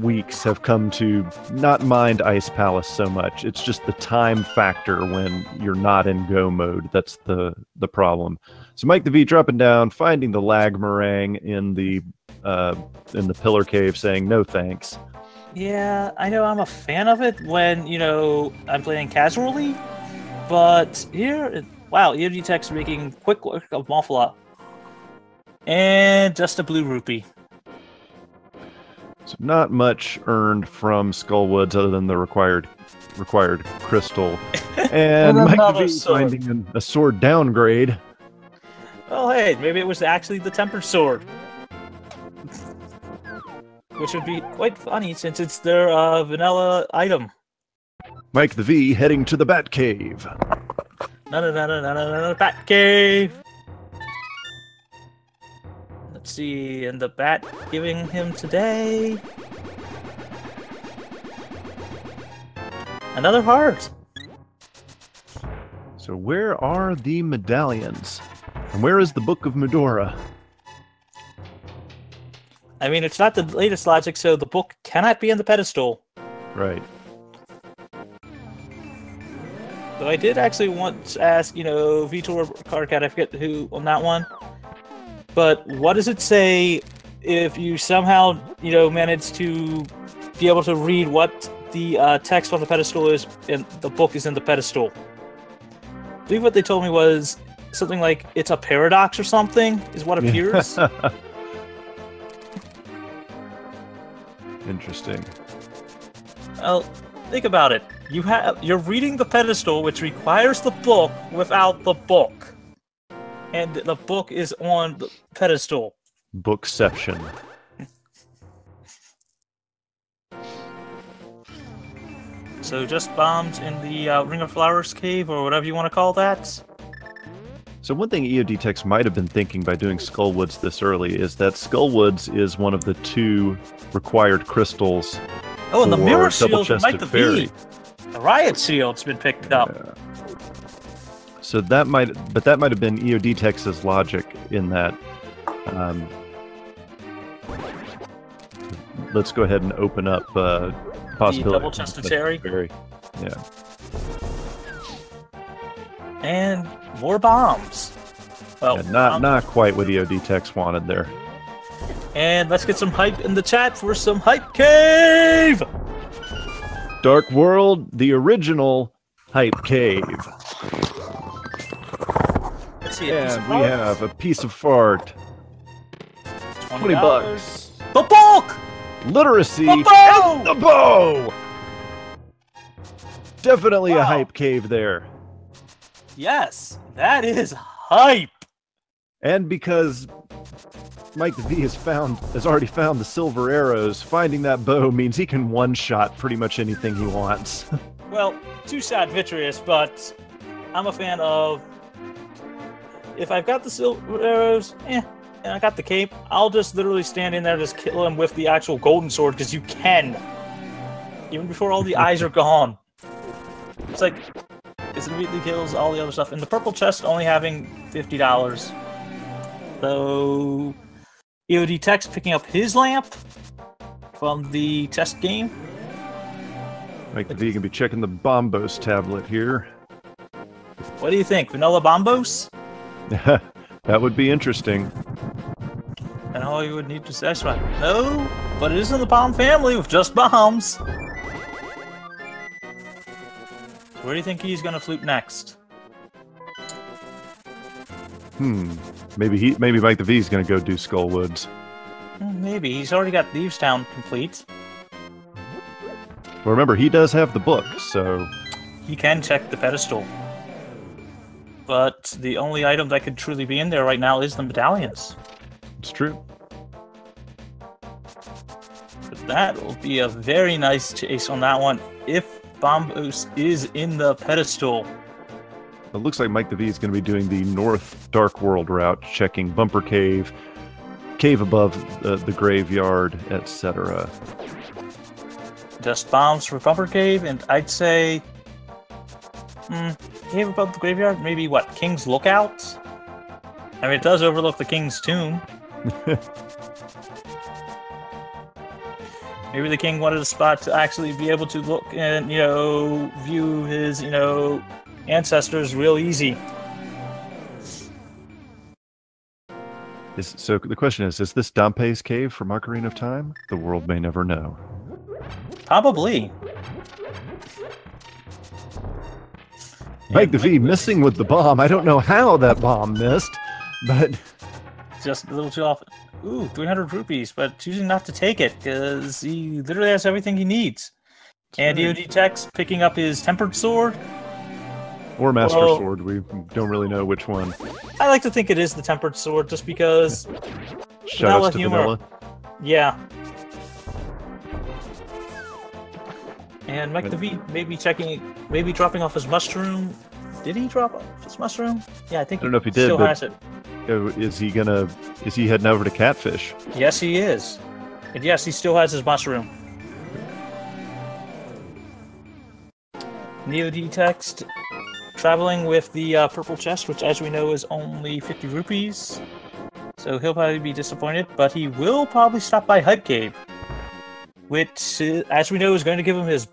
weeks have come to not mind Ice Palace so much. It's just the time factor when you're not in go mode that's the problem. So Mike the V dropping down, finding the lag meringue in the pillar cave, saying no thanks. Yeah, I know I'm a fan of it when, I'm playing casually, but here, wow, EODTex making quick work of Mafla. And just a blue rupee. So not much earned from Skullwoods other than the required crystal. And Mike the V finding a sword downgrade. Oh, hey, maybe it was actually the Tempered Sword. Which would be quite funny since it's their vanilla item. Mike the V heading to the Bat Cave. No, Bat Cave! Let's see, and the bat giving him today... Another heart! So where are the medallions? And where is the Book of Medora? I mean, it's not the latest logic, so the book cannot be in the pedestal. Right. Though I did actually once ask, Vitor Cardcat, I forget who on that one. But what does it say if you somehow, manage to be able to read what the text on the pedestal is, and the book is in the pedestal? I believe what they told me was something like it's a paradox or something, is what appears. Interesting. Well, think about it. You're reading the pedestal, which requires the book without the book. And the book is on the pedestal. Bookception. So just bombs in the Ring of Flowers cave, or whatever you want to call that? So one thing EODTex might have been thinking by doing Skullwoods this early is that Skullwoods is one of the 2 required crystals. Oh, and the mirror shield Fairy. might be. The riot shield's been picked up. Yeah. So that might have been EODTex's logic in that. Let's go ahead and open up possibility. The double-chested cherry. Yeah. And more bombs. Well, yeah, not quite what EODTex wanted there. And let's get some hype in the chat for some Hype Cave! Dark World, the original Hype Cave. Let's see, and we have a piece of fart. $20. The book! Literacy the bow! and the bow! Definitely a hype cave there. Yes, that is hype. And because Mike the V has already found the silver arrows, finding that bow means he can one-shot pretty much anything he wants. Well, too sad vitreous, but I'm a fan of, if I've got the silver arrows, and I got the cape, I'll just literally stand in there and just kill him with the actual golden sword, because you can. Even before all the eyes are gone. It's like, it immediately kills all the other stuff. And the purple chest only having $50. So, EODTex picking up his lamp from the test game. Mike the V can be checking the Bombos tablet here. What do you think? Vanilla Bombos? That would be interesting. And all you would need to satisfy. No, but it is in the bomb family with just bombs. So where do you think he's gonna flute next? Maybe Mike the V is gonna go do Skullwoods. Maybe. He's already got Thieves Town complete. Well, remember, he does have the book, so... He can check the pedestal. But the only item that could truly be in there right now is the medallions. It's true. But that will be a very nice chase on that one if Bombos is in the pedestal. It looks like Mike the V is going to be doing the North Dark World route, checking Bumper Cave, cave above the graveyard, etc. Just bombs for Bumper Cave, and I'd say... cave above the graveyard? Maybe, what, King's Lookout? I mean, it does overlook the King's Tomb. Maybe the King wanted a spot to actually be able to look and, view his, ancestors real easy. So the question is this Dompe's cave from Ocarina of Time? The world may never know. Probably. Mike the V missing with the bomb. I don't know how that bomb missed, but... Just a little too often. Ooh, 300 rupees, but choosing not to take it, because he literally has everything he needs. And EODTex picking up his Tempered Sword. Or Master Sword, we don't really know which one. I like to think it is the Tempered Sword, just because... Shoutouts to Vanilla. Yeah. And Mike the V maybe dropping off his mushroom. Did he drop off his mushroom? Yeah, I think I don't know if he did, still but has it. Is he heading over to Catfish? Yes, he is. And yes, he still has his mushroom. EODTex traveling with the purple chest, which as we know is only 50 rupees. So he'll probably be disappointed, but he will probably stop by Hype Cave. Which, as we know, is going to give him is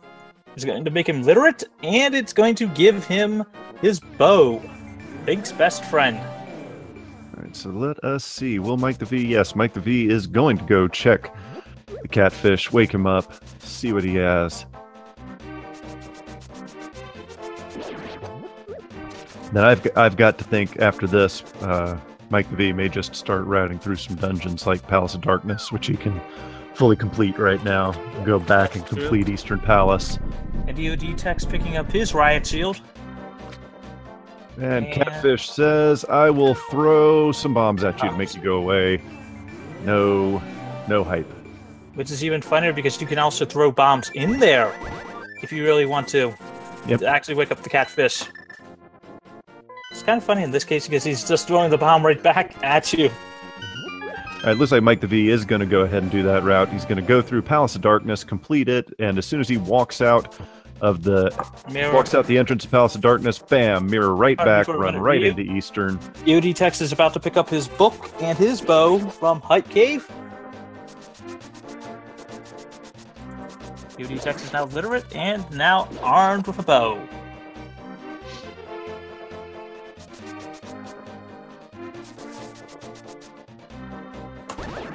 going to make him literate, and it's going to give him his bow. Link's best friend. Alright, so let us see. Will Mike the V? Yes, Mike the V is going to go check the Catfish, wake him up, see what he has. Then I've got to think after this, Mike the V may just start routing through some dungeons like Palace of Darkness, which he can fully complete right now. Go back and complete Eastern Palace. And EODTex picking up his Riot Shield. And Catfish says, I will throw some bombs at you to make you go away. No hype. Which is even funnier because you can also throw bombs in there if you really want to. Yep. To actually wake up the Catfish. It's kind of funny in this case because he's just throwing the bomb right back at you. It looks like Mike the V is going to go ahead and do that route. He's going to go through Palace of Darkness, complete it, and as soon as he walks out of the entrance of Palace of Darkness, bam, mirror right back, run right into Eastern. EODTex is about to pick up his book and his bow from Hype Cave. EODTex is now literate and now armed with a bow.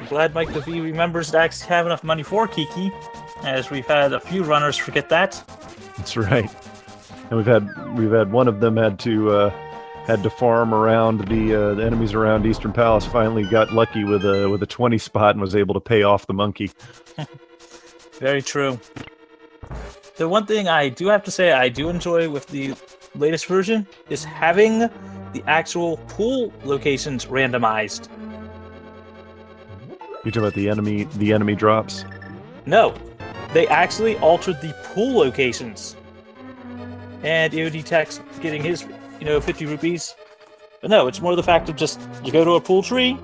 Glad Mike the V remembers to actually have enough money for Kiki, as we've had a few runners forget that. That's right, and we've had one of them had to farm around the enemies around Eastern Palace. Finally, got lucky with a 20 spot and was able to pay off the monkey. Very true. The one thing I do have to say I do enjoy with the latest version is having the actual pool locations randomized. You talking about the enemy drops? No, they actually altered the pool locations. And EODTex getting his, 50 rupees. But no, it's more the fact of just, you go to a pool tree,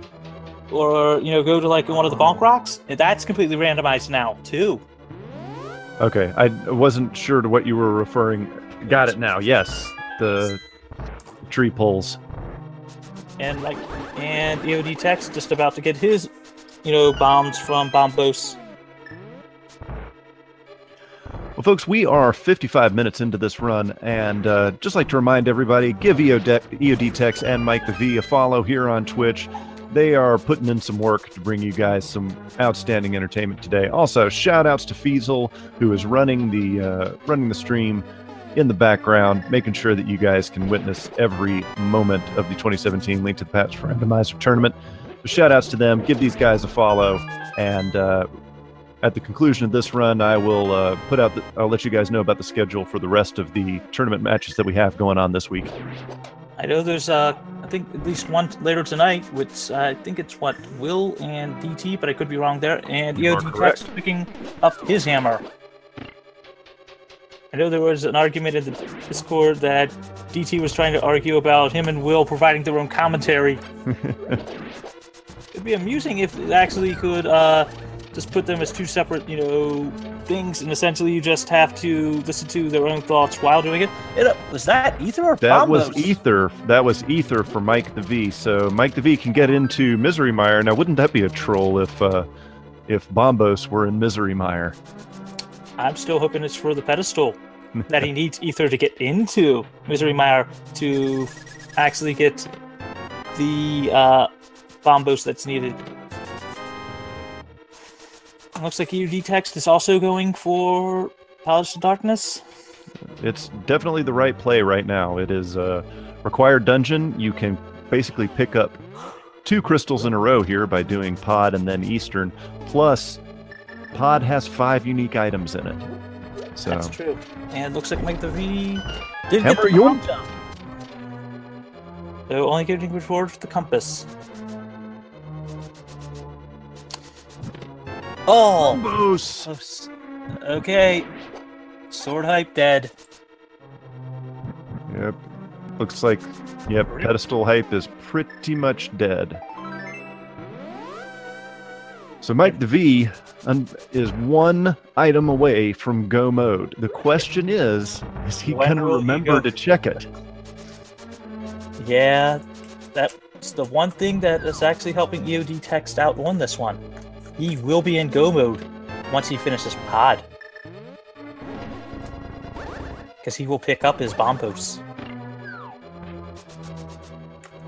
or, go to, like, one of the bonk rocks, and that's completely randomized now, too. Okay, I wasn't sure to what you were referring. Got it now, yes. The tree pulls. And, EODTex just about to get his, bombs from Bombos. Well, folks, we are 55 minutes into this run, and just like to remind everybody, give EODTex and Mike the V a follow here on Twitch. They are putting in some work to bring you guys some outstanding entertainment today. Also, shout-outs to Feasel, who is running the stream in the background, making sure that you guys can witness every moment of the 2017 Link to the Past Randomizer tournament. So shout-outs to them. Give these guys a follow, and at the conclusion of this run, I will I'll let you guys know about the schedule for the rest of the tournament matches that we have going on this week. I know there's I think at least one later tonight, which I think it's Will and DT, but I could be wrong there. And EODTex picking up his hammer. I know there was an argument in the Discord that DT was trying to argue about him and Will providing their own commentary. It'd be amusing if it actually could just put them as two separate, things, and essentially you just have to listen to their own thoughts while doing it. Was that Ether or That Bombos? was Ether. That was Ether for Mike the V. So Mike the V can get into Misery Mire. Now, wouldn't that be a troll if Bombos were in Misery Mire? I'm still hoping it's for the pedestal that he needs Ether to get into Misery Mire to actually get the Bombos that's needed. Looks like EODTex is also going for Palace of Darkness. It's definitely the right play right now. It is a required dungeon. You can basically pick up 2 crystals in a row here by doing Pod and then Eastern. Plus, Pod has 5 unique items in it. So that's true. And looks like Mike the V did Hammer get the York. jump. So only getting forward with the compass. Oh! Bombos! Okay. Sword hype dead. Yep. Looks like, pedestal hype is pretty much dead. So Mike the V is 1 item away from go mode. The question is he going to remember to check it? Yeah, that's the one thing that is actually helping EODTex out on this one. He will be in go mode once he finishes Pod. Because he will pick up his Bombos.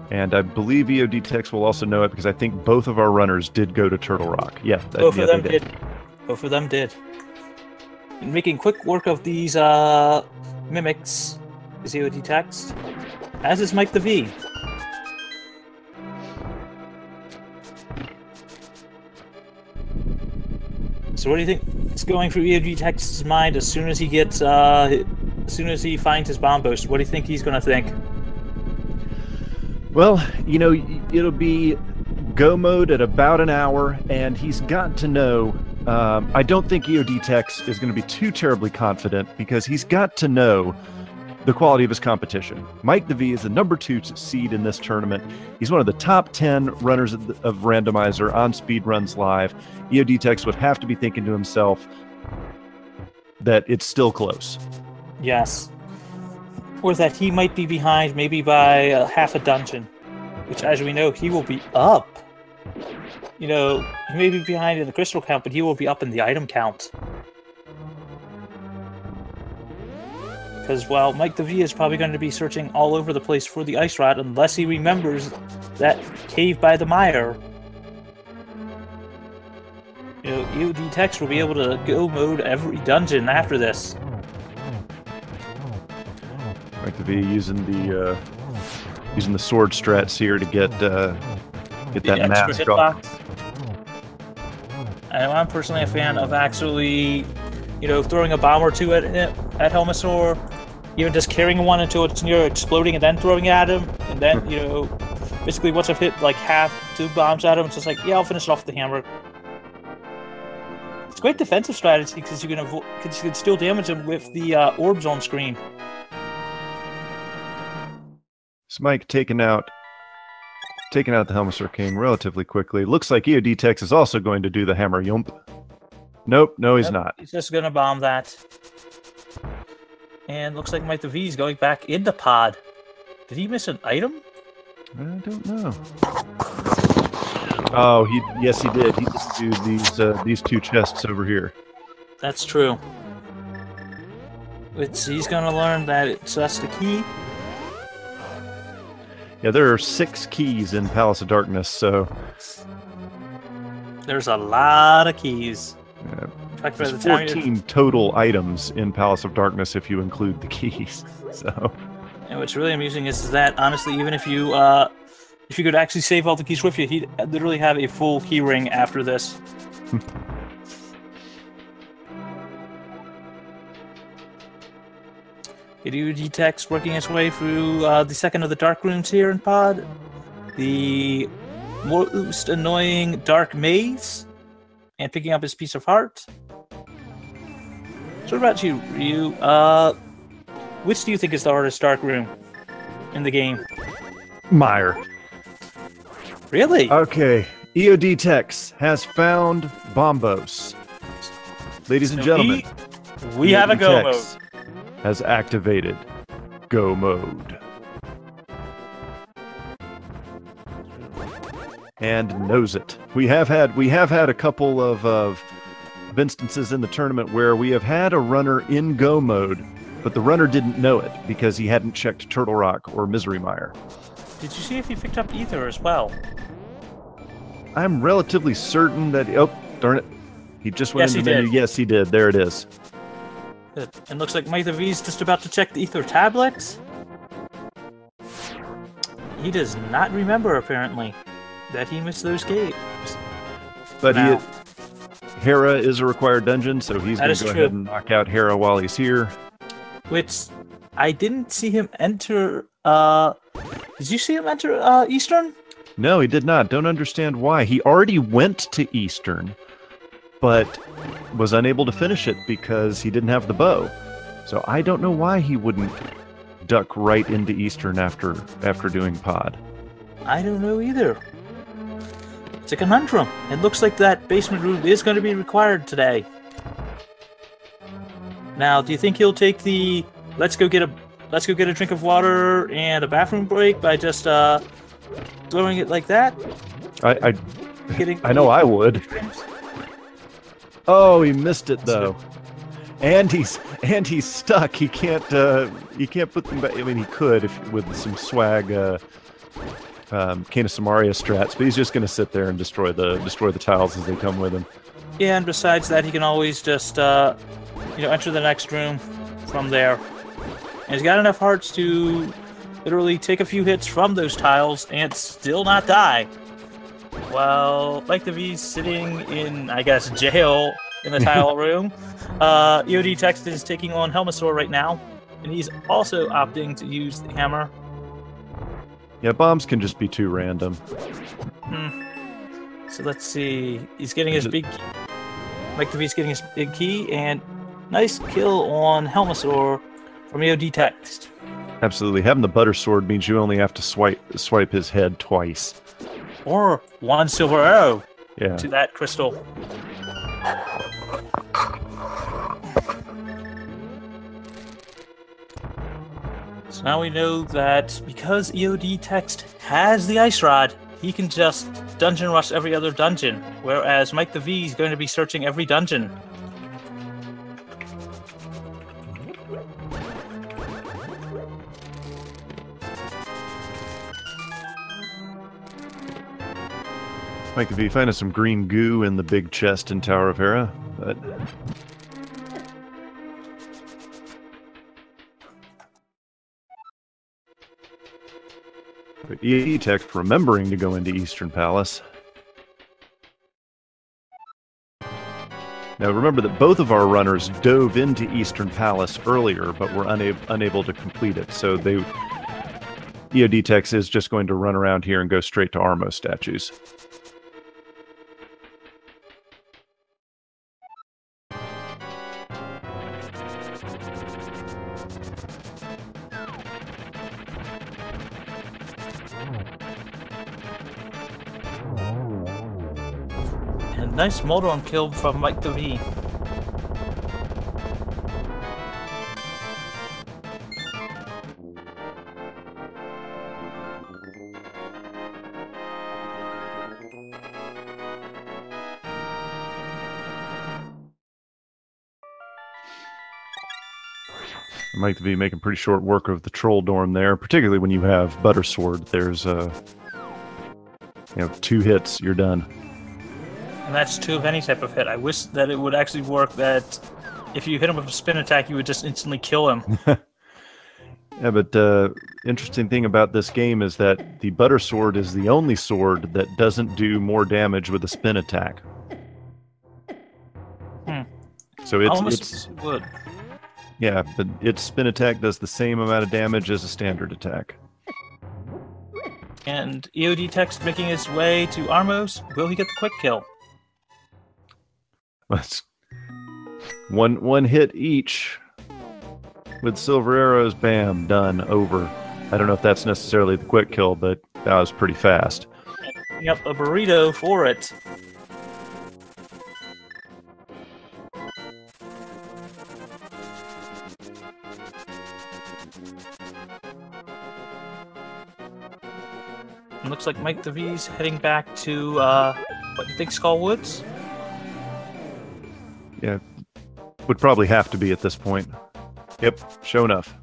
And I believe EODTex will also know it because I think both of our runners did go to Turtle Rock. Yeah, both of them did. Both of them did. And making quick work of these mimics is EODTex, as is Mike the V. So what do you think is going through EODTex's mind as soon as he gets, as soon as he finds his Bombos? What do you think he's going to think? Well, it'll be go mode at about an hour, and he's got to know. I don't think EODTex is going to be too terribly confident because he's got to know the quality of his competition. Mike the V is the number 2 seed in this tournament. He's one of the top 10 runners of Randomizer on Speedruns Live. EODTex would have to be thinking to himself that it's still close. Yes. Or that he might be behind maybe by half a dungeon, which, as we know, he will be up. He may be behind in the crystal count, but he will be up in the item count. Because, well, Mike the V is probably going to be searching all over the place for the ice rod unless he remembers that cave by the mire. EODTex will be able to go mode every dungeon after this. Mike the V using the sword strats here to get that mask off. I'm personally a fan of actually throwing a bomb or two at Helmasaur, even just carrying one until it's near exploding and then throwing it at him, and then basically once I've hit like half 2 bombs at him, it's just like, yeah, I'll finish it off with the hammer. It's a great defensive strategy because you can still damage him with the orbs on screen. So Mike taking out the Helmasaur King relatively quickly. Looks like EODTex is also going to do the hammer yump. Nope, no, he's not. He's just going to bomb that. And looks like Mike the V is going back into pod. Did he miss an item? I don't know. Oh, yes, he did. He just do these 2 chests over here. That's true. He's going to learn that that's the key. Yeah, there are 6 keys in Palace of Darkness, so there's a lot of keys. Yeah. In fact, there's 14 total items in Palace of Darkness if you include the keys. So, and what's really amusing is that honestly, even if you could actually save all the keys with you, he'd literally have a full key ring after this. EODTex working its way through the second of the dark rooms here in pod. The most annoying dark maze. And picking up his piece of heart. So what about you, Ryu? Which do you think is the hardest dark room in the game? Mire. Really? Okay. EODTex has found Bombos. Ladies and gentlemen, we have a go mode. Has activated go mode. And knows it. We have had a couple of instances in the tournament where we have had a runner in go mode, but the runner didn't know it because he hadn't checked Turtle Rock or Misery Mire. Did you see if he picked up Ether as well? I'm relatively certain that... Oh, darn it. He just went into the menu. Yes, he did. There it is. Good. And looks like Mike the V is just about to check the Ether tablets. He does not remember, apparently, that he missed those games. But Hera is a required dungeon, so he's going to go ahead and knock out Hera while he's here. Which, I didn't see him enter... did you see him enter Eastern? No, he did not. Don't understand why. He already went to Eastern, but was unable to finish it because he didn't have the bow. So I don't know why he wouldn't duck right into Eastern after doing pod. I don't know either. It's a conundrum. It looks like that basement room is going to be required today. Now, do you think he'll take the let's go get a drink of water and a bathroom break by just throwing it like that? I know I would. Oh, he missed it though. And he's stuck. He can't put them back. I mean, he could if with some swag Cane of Samaria strats, but he's just going to sit there and destroy the tiles as they come with him. Yeah, and besides that, he can always just enter the next room from there. And he's got enough hearts to literally take a few hits from those tiles and still not die. Well, Mike the V's sitting in, I guess, jail in the tile room. EODTex is taking on Helmasaur right now, and he's also opting to use the hammer. Yeah, bombs can just be too random. So let's see. He's getting his big key. Mike the V's getting his big key, and nice kill on Helmasaur from EODTex. Absolutely. Having the butter sword means you only have to swipe his head twice. Or one silver arrow to that crystal. So now we know that because EODTex has the ice rod, he can just dungeon rush every other dungeon, whereas Mike the V is going to be searching every dungeon. Mike the V finding some green goo in the big chest in Tower of Hera, but EODTex remembering to go into Eastern Palace. Now remember that both of our runners dove into Eastern Palace earlier, but were unable to complete it. So EODTex is just going to run around here and go straight to Armo statues. And nice Moldron kill from mikethev. mikethev making pretty short work of the Troll Dorm there, particularly when you have Buttersword. There's 2 hits, you're done. And that's 2 of any type of hit. I wish that it would actually work that if you hit him with a spin attack, you would just instantly kill him. Yeah, but interesting thing about this game is that the Buttersword is the only sword that doesn't do more damage with a spin attack. So it's would. Yeah, but its spin attack does the same amount of damage as a standard attack. And EODTex making his way to Armos. Will he get the quick kill? That's one hit each with silver arrows. Bam, done, over. I don't know if that's necessarily the quick kill, but that was pretty fast. Yep, a burrito for it. It looks like mikethev heading back to, what do you think, Skull Woods? Yeah, would probably have to be at this point. Yep, sure enough.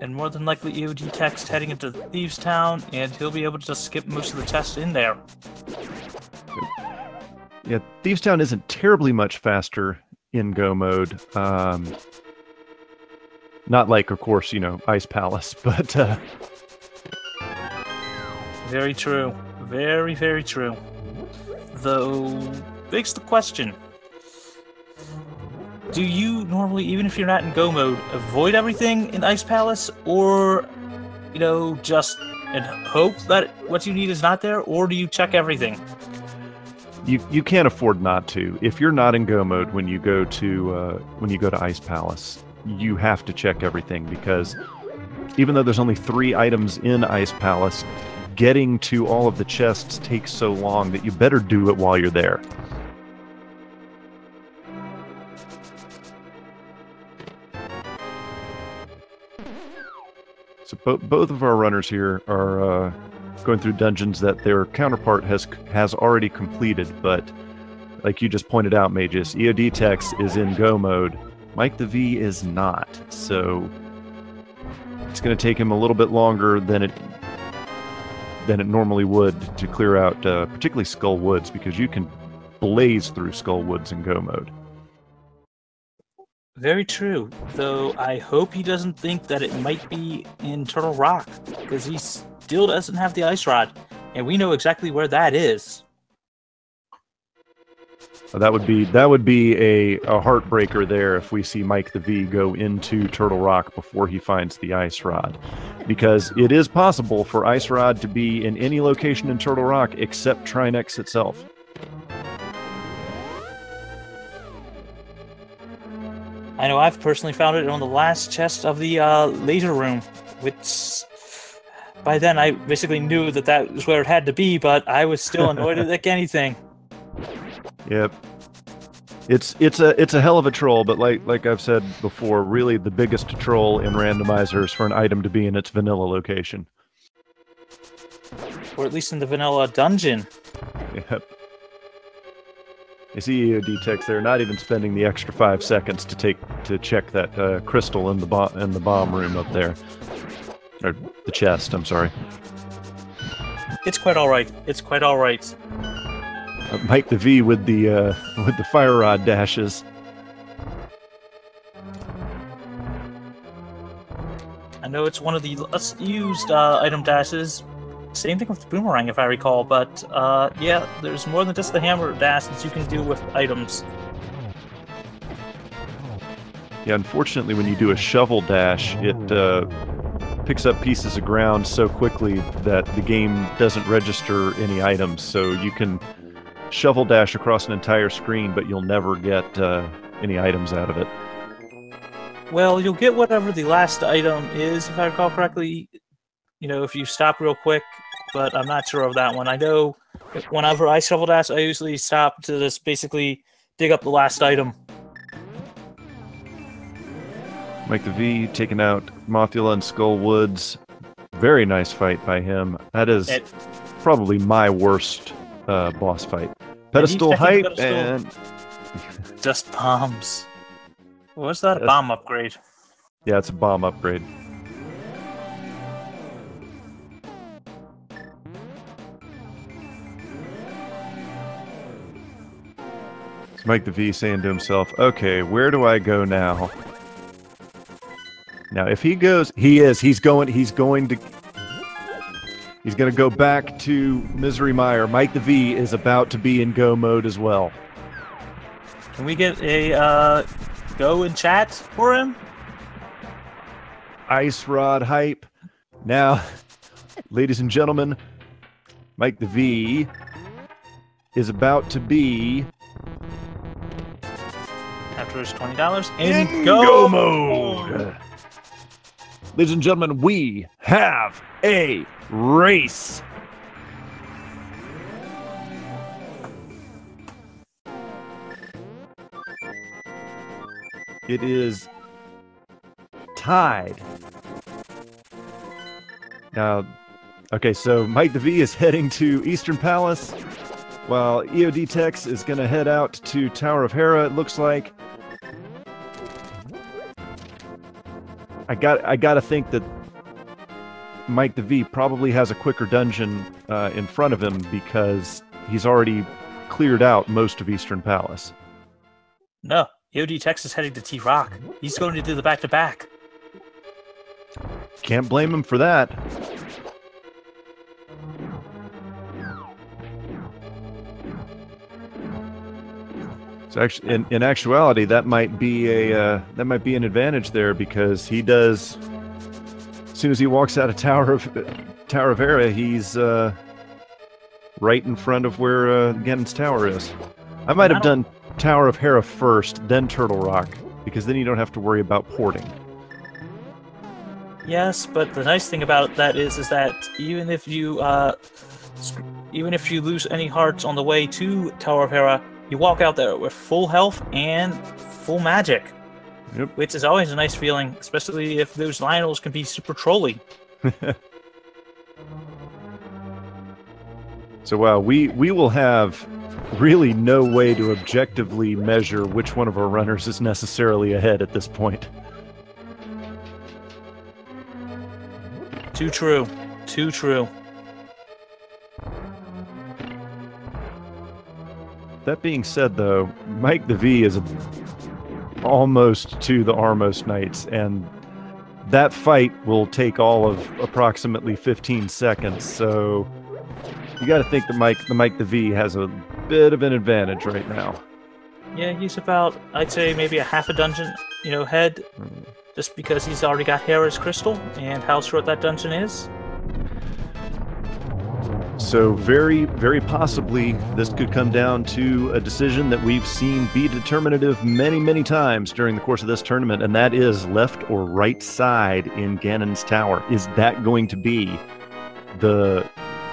And more than likely EODTex heading into Thieves Town, and he'll be able to just skip most of the tests in there. Yeah, Thieves Town isn't terribly much faster in Go mode. Not like, of course, Ice Palace, but... Very true. Very, very true. Though, begs the question. Do you normally, even if you're not in Go mode, avoid everything in Ice Palace? Or, just and hope that what you need is not there? Or do you check everything? You can't afford not to. If you're not in Go mode when you go to Ice Palace, you have to check everything, because even though there's only 3 items in Ice Palace, getting to all of the chests takes so long that you better do it while you're there. So both of our runners here are going through dungeons that their counterpart has already completed, but like you just pointed out, Magus, EODTex is in Go mode. mikethev is not, so it's going to take him a little bit longer than it normally would to clear out, particularly Skull Woods, because you can blaze through Skull Woods in Go mode. Very true, though I hope he doesn't think that it might be in Turtle Rock, because he still doesn't have the Ice Rod, and we know exactly where that is. That would be a heartbreaker there if we see mikethev go into Turtle Rock before he finds the Ice Rod, because it is possible for Ice Rod to be in any location in Turtle Rock except Trinex itself. I know I've personally found it on the last chest of the laser room, which by then I basically knew that was where it had to be, but I was still annoyed like anything. Yep. It's a hell of a troll, but like I've said before, really the biggest troll in Randomizer is for an item to be in its vanilla location. Or at least in the vanilla dungeon. Yep. You see EODTex there, not even spending the extra 5 seconds to check that crystal in the bomb room up there, or the chest. I'm sorry. It's quite all right. It's quite all right. mikethev with the fire rod dashes. I know it's one of the less used item dashes, same thing with the boomerang, if I recall. But yeah, there's more than just the hammer dash that you can do with items. Yeah, unfortunately, when you do a shovel dash, it picks up pieces of ground so quickly that the game doesn't register any items. So you can shovel dash across an entire screen, but you'll never get any items out of it. Well, you'll get whatever the last item is, if I recall correctly, you know, if you stop real quick, but I'm not sure of that one. I know whenever I shovel dash, I usually stop to just basically dig up the last item. Mike the V taking out Mothula and Skull Woods. Very nice fight by him. That is probably my worst boss fight. Pedestal height and... just bombs. What's that? A bomb upgrade? Yeah, it's a bomb upgrade. It's Mike the V saying to himself, okay, where do I go now? Now, if he goes, he's going to go back to Misery Mire. Mike the V is about to be in go mode as well. Can we get a go in chat for him? Ice Rod hype. Now, ladies and gentlemen, Mike the V is about to be... after his $20 in go mode. Ladies and gentlemen, we have a race. It is tied. Now, okay, so Mike the V is heading to Eastern Palace, while EODTex is going to head out to Tower of Hera, it looks like. I gotta think that Mike the V probably has a quicker dungeon in front of him because he's already cleared out most of Eastern Palace. No, EODTex is heading to T-Rock. He's going to do the back-to-back. Can't blame him for that. So actually, in actuality, that might be an advantage there because he does. As soon as he walks out of Tower of Hera, he's right in front of where Ganon's Tower is. I might have done Tower of Hera first, then Turtle Rock, because then you don't have to worry about porting. Yes, but the nice thing about that is that even if you lose any hearts on the way to Tower of Hera, you walk out there with full health and full magic. Yep. Which is always a nice feeling, especially if those Lionels can be super trolly. So wow, we will have really no way to objectively measure which one of our runners is necessarily ahead at this point. Too true. Too true. That being said, though, Mike the V is almost to the Armos Knights, and that fight will take all of approximately 15 seconds, so you got to think that Mike the V has a bit of an advantage right now. Yeah, he's about, I'd say, maybe a half a dungeon, head, just because he's already got Hera's Crystal, and how short that dungeon is. So very, very possibly this could come down to a decision that we've seen be determinative many, many times during the course of this tournament, and that is left or right side in Ganon's Tower. Is that going to be the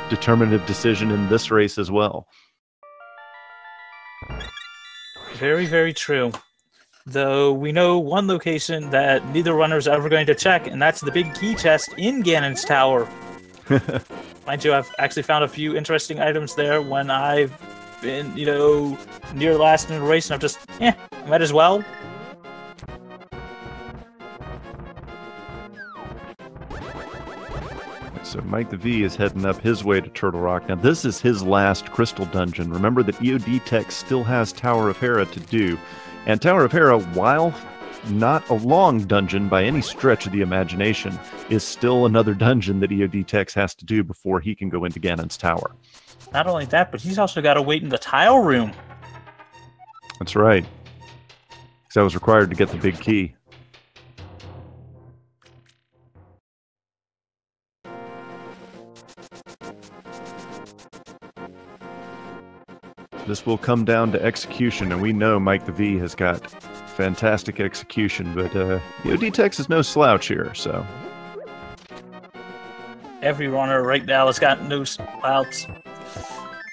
determinative decision in this race as well? Very, very true. Though we know one location that neither runner is ever going to check, and that's the big key chest in Ganon's Tower. Mind you, I've actually found a few interesting items there when I've been, near last in the race, and I'm just, might as well. So Mike the V is heading up his way to Turtle Rock. Now this is his last crystal dungeon. Remember that EODTex still has Tower of Hera to do. And Tower of Hera, while not a long dungeon by any stretch of the imagination, is still another dungeon that EODTex has to do before he can go into Ganon's tower. Not only that, but he's also got to wait in the tile room. That's right. Because I was required to get the big key. This will come down to execution, and we know Mike the V has got fantastic execution, but EODTex is no slouch here, so... Every runner right now has got no slouch,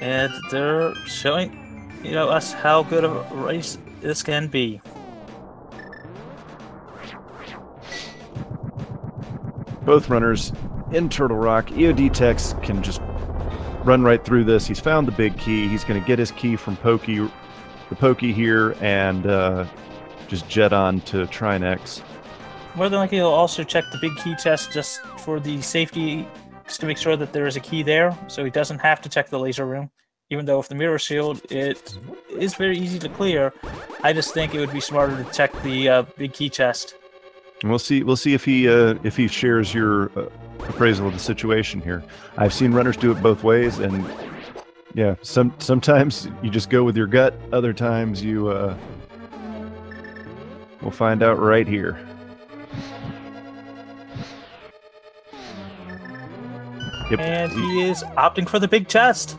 and they're showing, you know, us how good of a race this can be. Both runners in Turtle Rock. EODTex can just run right through this. He's found the big key. He's going to get his key from the Pokey here, and just jet on to Trinex. More than likely, he'll also check the big key chest just for the safety, just to make sure that there is a key there, so he doesn't have to check the laser room. Even though with the mirror shield, it is very easy to clear, I just think it would be smarter to check the big key chest. And we'll see if he shares your appraisal of the situation here. I've seen runners do it both ways, and yeah, sometimes you just go with your gut. Other times you we'll find out right here. Yep. And he is opting for the big chest.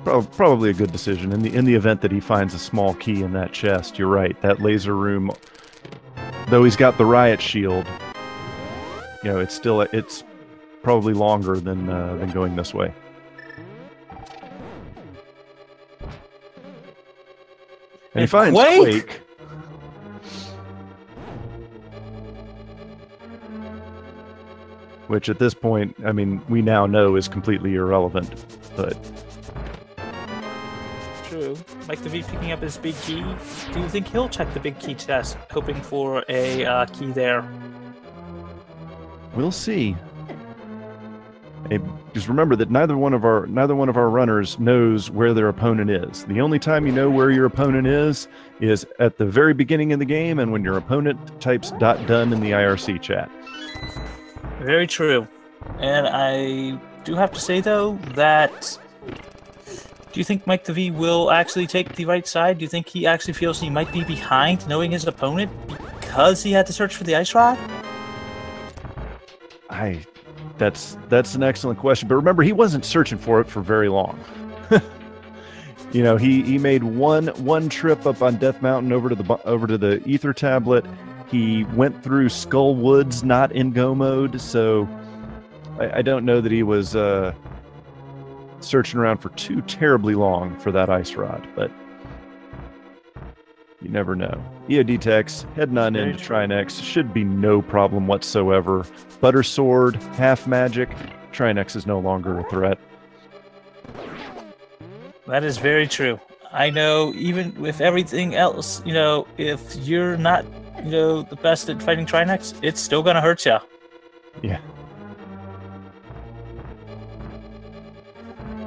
Probably a good decision in the event that he finds a small key in that chest. You're right. That laser room, though he's got the riot shield, you know, it's probably longer than going this way. And he finds Quake. Which at this point, I mean, we now know is completely irrelevant, but... True. Mike the V picking up his big key. Do you think he'll check the big key chest, hoping for a key there? We'll see. Just remember that neither one of our runners knows where their opponent is. The only time you know where your opponent is at the very beginning of the game, and when your opponent types .done in the IRC chat. Very true. And I do have to say though that. Do you think Mike the V will actually take the right side? Do you think he actually feels he might be behind knowing his opponent because he had to search for the ice rod? That's an excellent question. But remember, he wasn't searching for it for very long. You know, he made one trip up on Death Mountain over to the Ether Tablet. He went through Skull Woods, not in go mode, so I don't know that he was searching around for too terribly long for that ice rod, but you never know. EODTex heading on into Trinex should be no problem whatsoever. Butter Sword, half magic. Trinex is no longer a threat. That is very true. I know, even with everything else, you know, if you're not, you know, the best at fighting Trinex, it's still gonna hurt you. Yeah.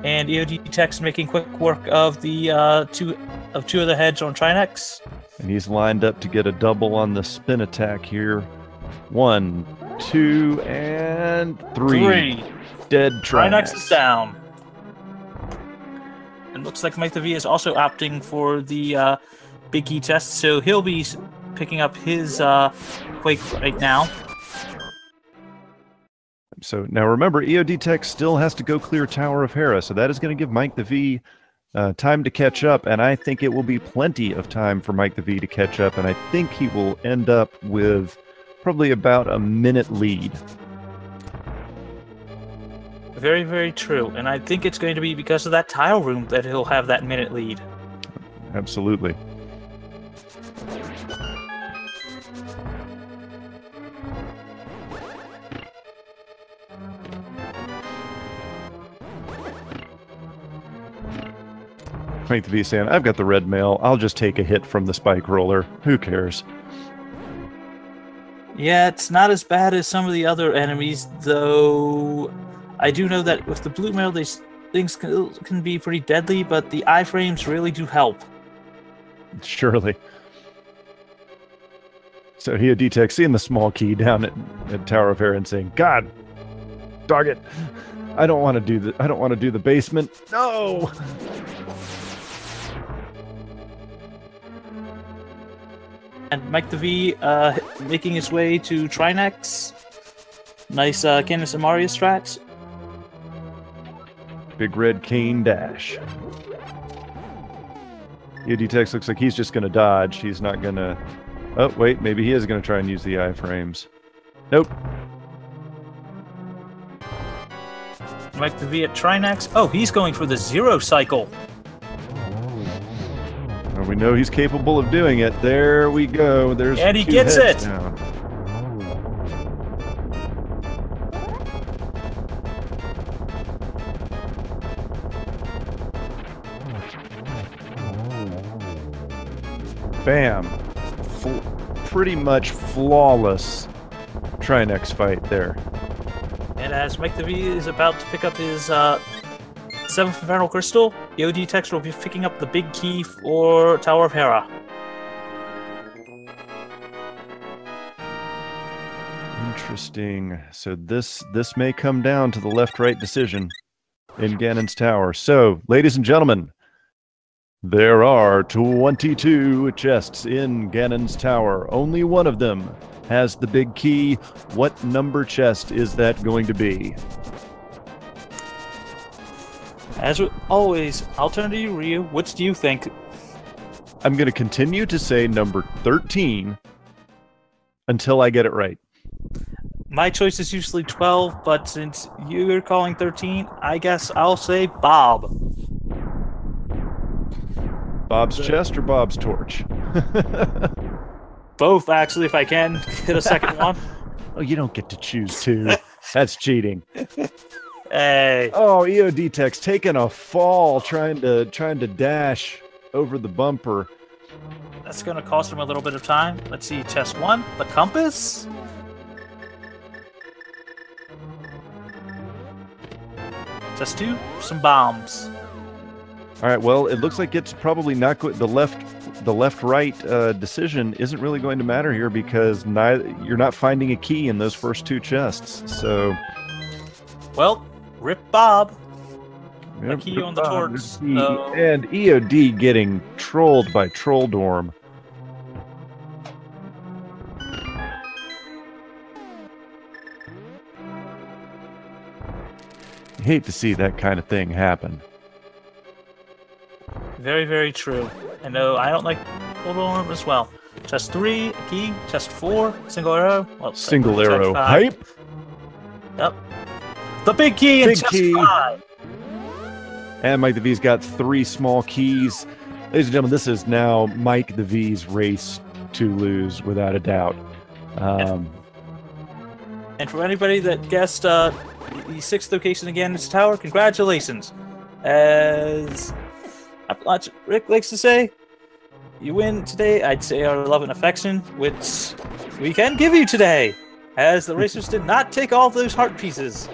And EODTex making quick work of the two of the heads on Trinex. And he's lined up to get a double on the spin attack here. 1, 2, and 3. Dead Trinex. Trinex is down. And looks like Mike the V is also opting for the big key chest, so he'll be picking up his Quake right now. So now remember, EODTex still has to go clear Tower of Hera, so that is going to give Mike the V time to catch up, and I think it will be plenty of time for Mike the V to catch up, and I think he will end up with probably about a minute lead. Very, very true, and I think it's going to be because of that tile room that he'll have that minute lead. Absolutely. Mike the V saying, I've got the red mail. I'll just take a hit from the spike roller. Who cares? Yeah, it's not as bad as some of the other enemies, though I do know that with the blue mail, these things can be pretty deadly, but the iframes really do help. Surely. So EODTex seeing the small key down at Tower of Hera and saying, "God, dog it! I don't want to do the. I don't want to do the basement. No." And Mike the V making his way to Trinex. Nice Candace and Mario strats. Big red cane dash. EODTex looks like he's just going to dodge. He's not going to... Oh, wait, maybe he is going to try and use the iframes. Nope. Mike the V at Trinex. Oh, he's going for the 0 cycle. Well, we know he's capable of doing it. There we go. There's and he gets it! Down. Bam. Pretty much flawless Trinex fight there. And as Mike the V is about to pick up his 7th Infernal Crystal, EODTex will be picking up the big key for Tower of Hera. Interesting. So this may come down to the left-right decision in Ganon's Tower. So, ladies and gentlemen, there are 22 chests in Ganon's Tower. Only one of them has the big key. What number chest is that going to be? As always, I'll turn to you, Ryu. Which do you think? I'm going to continue to say number 13 until I get it right. My choice is usually 12, but since you're calling 13, I guess I'll say Bob. Bob's chest or Bob's torch? Both, actually, if I can hit a second one. Oh, you don't get to choose two. That's cheating. Hey. Oh, EODTex taking a fall, trying to dash over the bumper. That's going to cost him a little bit of time. Let's see, chest 1, the compass. Chest 2, some bombs. All right, well, it looks like it's probably not good. The left-right decision isn't really going to matter here because you're not finding a key in those first 2 chests. So, well, rip Bob. Yep, a key on the torch. And EOD getting trolled by Trolldorm. You hate to see that kind of thing happen. Very, very true. I know I don't like Trolldorm as well. Chest 3, a key. Chest 4, single arrow. Well, single arrow hype. Yep. The big key in chest 5. And Mike the V's got 3 small keys. Ladies and gentlemen, this is now Mike the V's race to lose, without a doubt. And for anybody that guessed the 6th location again in this tower, congratulations. As Rick likes to say, you win today, I'd say our love and affection, which we can give you today, as the racers did not take all those heart pieces.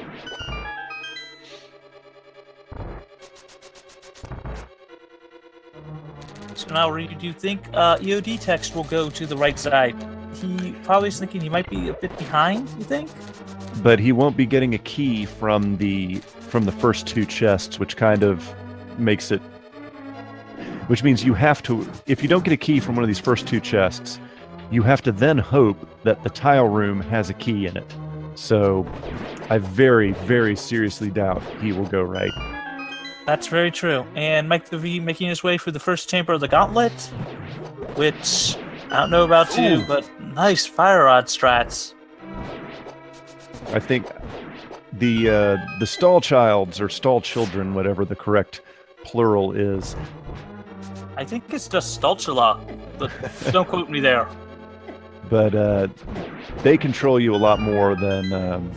So now, do you think EODTex will go to the right side? He probably is thinking he might be a bit behind, you think? But he won't be getting a key from the first 2 chests, which kind of makes it... Which means you have to... If you don't get a key from one of these first 2 chests, you have to then hope that the tile room has a key in it. So I very, very seriously doubt he will go right. That's very true. And Mike the V making his way for the first chamber of the gauntlet, which I don't know about you, but nice fire rod strats. I think the stall childs or stall children, whatever the correct plural is. I think it's just Stultula, but don't quote me there. But they control you a lot more than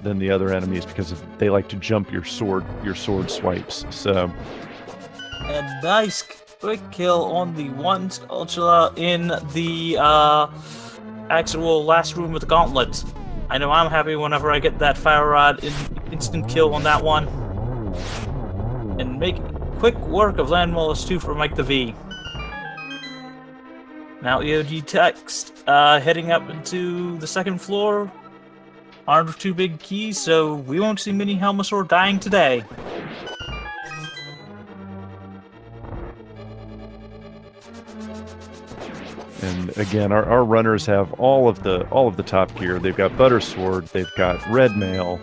the other enemies because they like to jump your sword swipes. So, and nice quick kill on the one Stultula in the actual last room of the gauntlet. I know I'm happy whenever I get that fire rod instant kill on that one. And make quick work of Land Wallace 2 for Mike the V. Now EODTex heading up into the second floor, armed with 2 big keys, so we won't see Mini Helmosaur dying today. And again, our runners have all of the top gear. They've got Butter Sword, they've got Red Mail,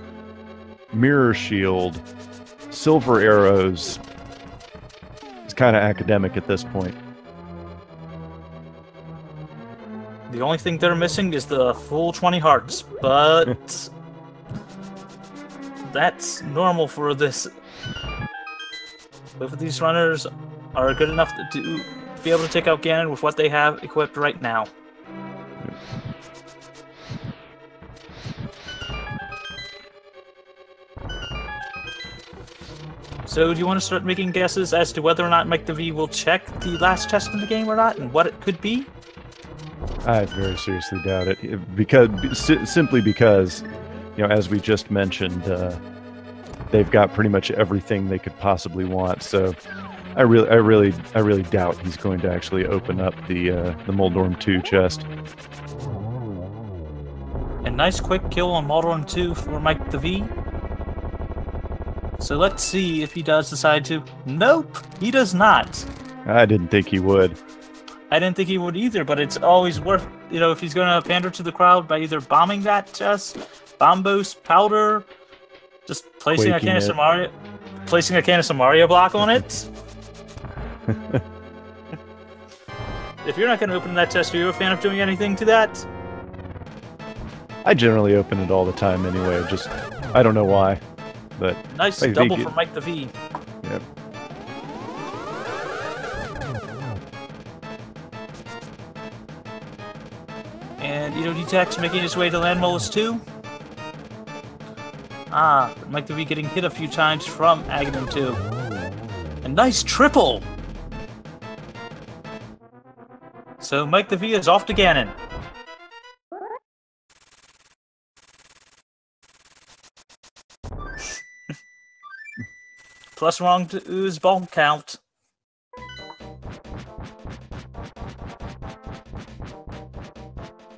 Mirror Shield, Silver Arrows. It's kind of academic at this point. The only thing they're missing is the full 20 hearts, but that's normal for this. Both of these runners are good enough to be able to take out Ganon with what they have equipped right now. So, do you want to start making guesses as to whether or not Mike the V will check the last test in the game or not, and what it could be? I very seriously doubt it, simply because, you know, as we just mentioned, they've got pretty much everything they could possibly want. So, I really doubt he's going to actually open up the Moldorm 2 chest. A nice quick kill on Moldorm 2 for Mike the V. So let's see if he does decide to. Nope, he does not. I didn't think he would. I didn't think he would either, but it's always worth, you know, if he's going to pander to the crowd by either bombing that chest, bomb boost, powder, just placing a canister Mario block on it. If you're not going to open that chest, are you a fan of doing anything to that? I generally open it all the time anyway. Just, I don't know why, but nice double for Mike the V. Yep. And EODTex making his way to Land Molus 2. Mike the V getting hit a few times from Aghanim 2. A nice triple! So Mike the V is off to Ganon. Plus wrong to his ball count.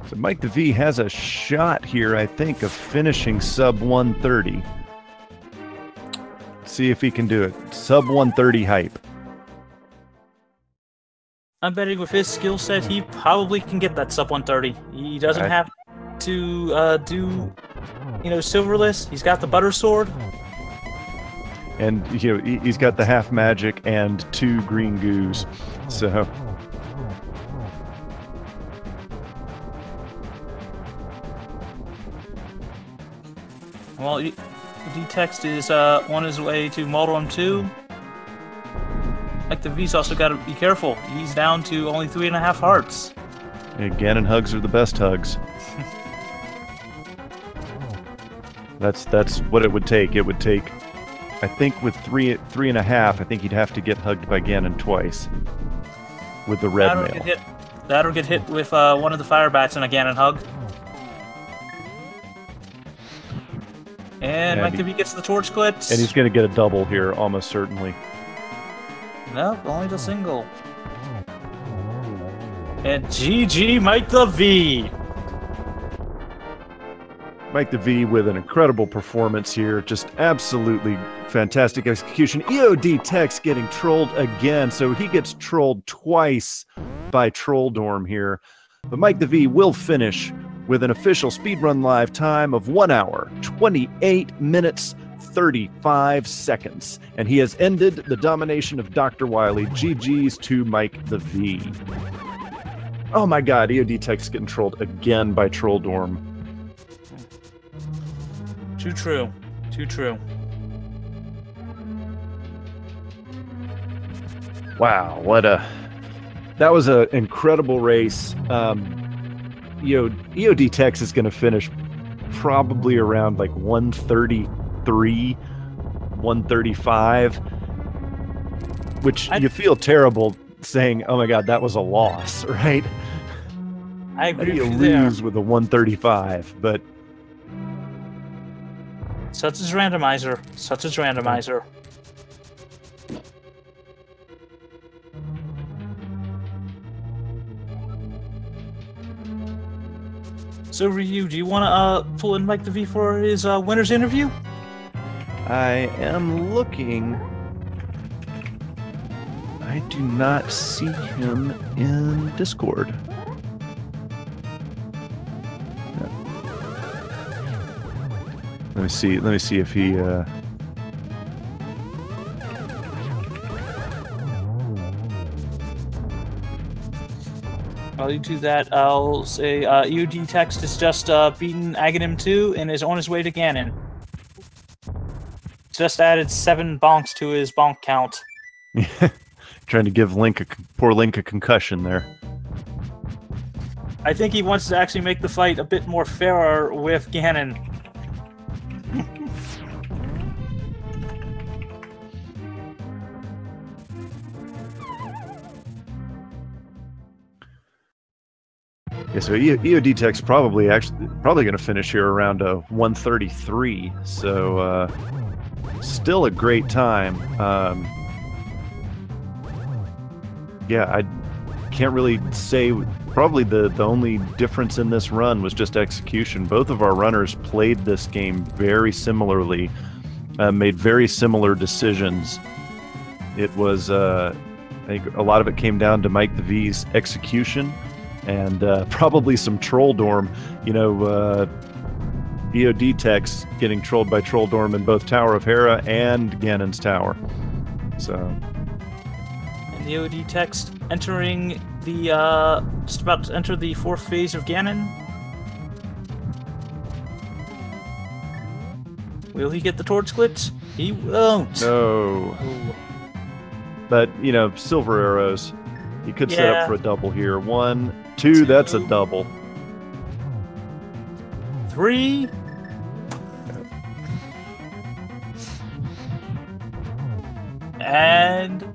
So Mike the V has a shot here, I think, of finishing sub 130. See if he can do it. Sub 130 hype. I'm betting with his skill set, he probably can get that sub 130. He doesn't have to do, you know, silverless. He's got the butter sword. And, you know, he's got the half magic and 2 green goos. So... Well, EODTex is on his way to Moldorm 2. Like the V's also got to be careful. He's down to only 3.5 hearts. Yeah, Ganon hugs are the best hugs. That's what it would take. It would take, I think, with 3.5. I think he'd have to get hugged by Ganon twice with the red mail. That'll get hit with one of the fire bats and a Ganon hug. And Mike the V gets the torch clips. And he's going to get a double here, almost certainly. Nope, only the single. And GG Mike the V! Mike the V with an incredible performance here. Just absolutely fantastic execution. EODTex getting trolled again, so he gets trolled twice by Trolldorm here. But Mike the V will finish with an official speedrun live time of 1 hour, 28 minutes, 35 seconds. And he has ended the domination of Dr. Wily. GG's to Mike the V. Oh my god, EODTex getting trolled again by Trolldorm. Too true. Too true. Wow, that was an incredible race. EODTex is going to finish probably around like 133, 135, which you feel terrible saying, oh my god, that was a loss, right? I agree you with you lose there. with a 135, but such is randomizer. Such is randomizer. it's over to you. Do you want to pull in Mike the V for his winner's interview? I am looking. I do not see him in Discord. Let me see if he. While you do that, I'll say EODTex has just beaten Aghanim 2 and is on his way to Ganon. Just added 7 bonks to his bonk count. Trying to give poor Link a concussion there. I think he wants to actually make the fight a bit more fairer with Ganon. Yeah, so EODTex probably going to finish here around a 133. So still a great time. Yeah, I can't really say. Probably the only difference in this run was just execution. Both of our runners played this game very similarly, made very similar decisions. It was, I think a lot of it came down to Mike the V's execution and probably some Troll Dorm. You know, EODTex getting trolled by Troll Dorm in both Tower of Hera and Ganon's Tower. So. And EODTex entering the just about to enter the 4th phase of Ganon. Will he get the torch glitch? He won't. No. Oh. But you know, silver arrows. You could set up for a double here. 1, 2. That's a double. 3. And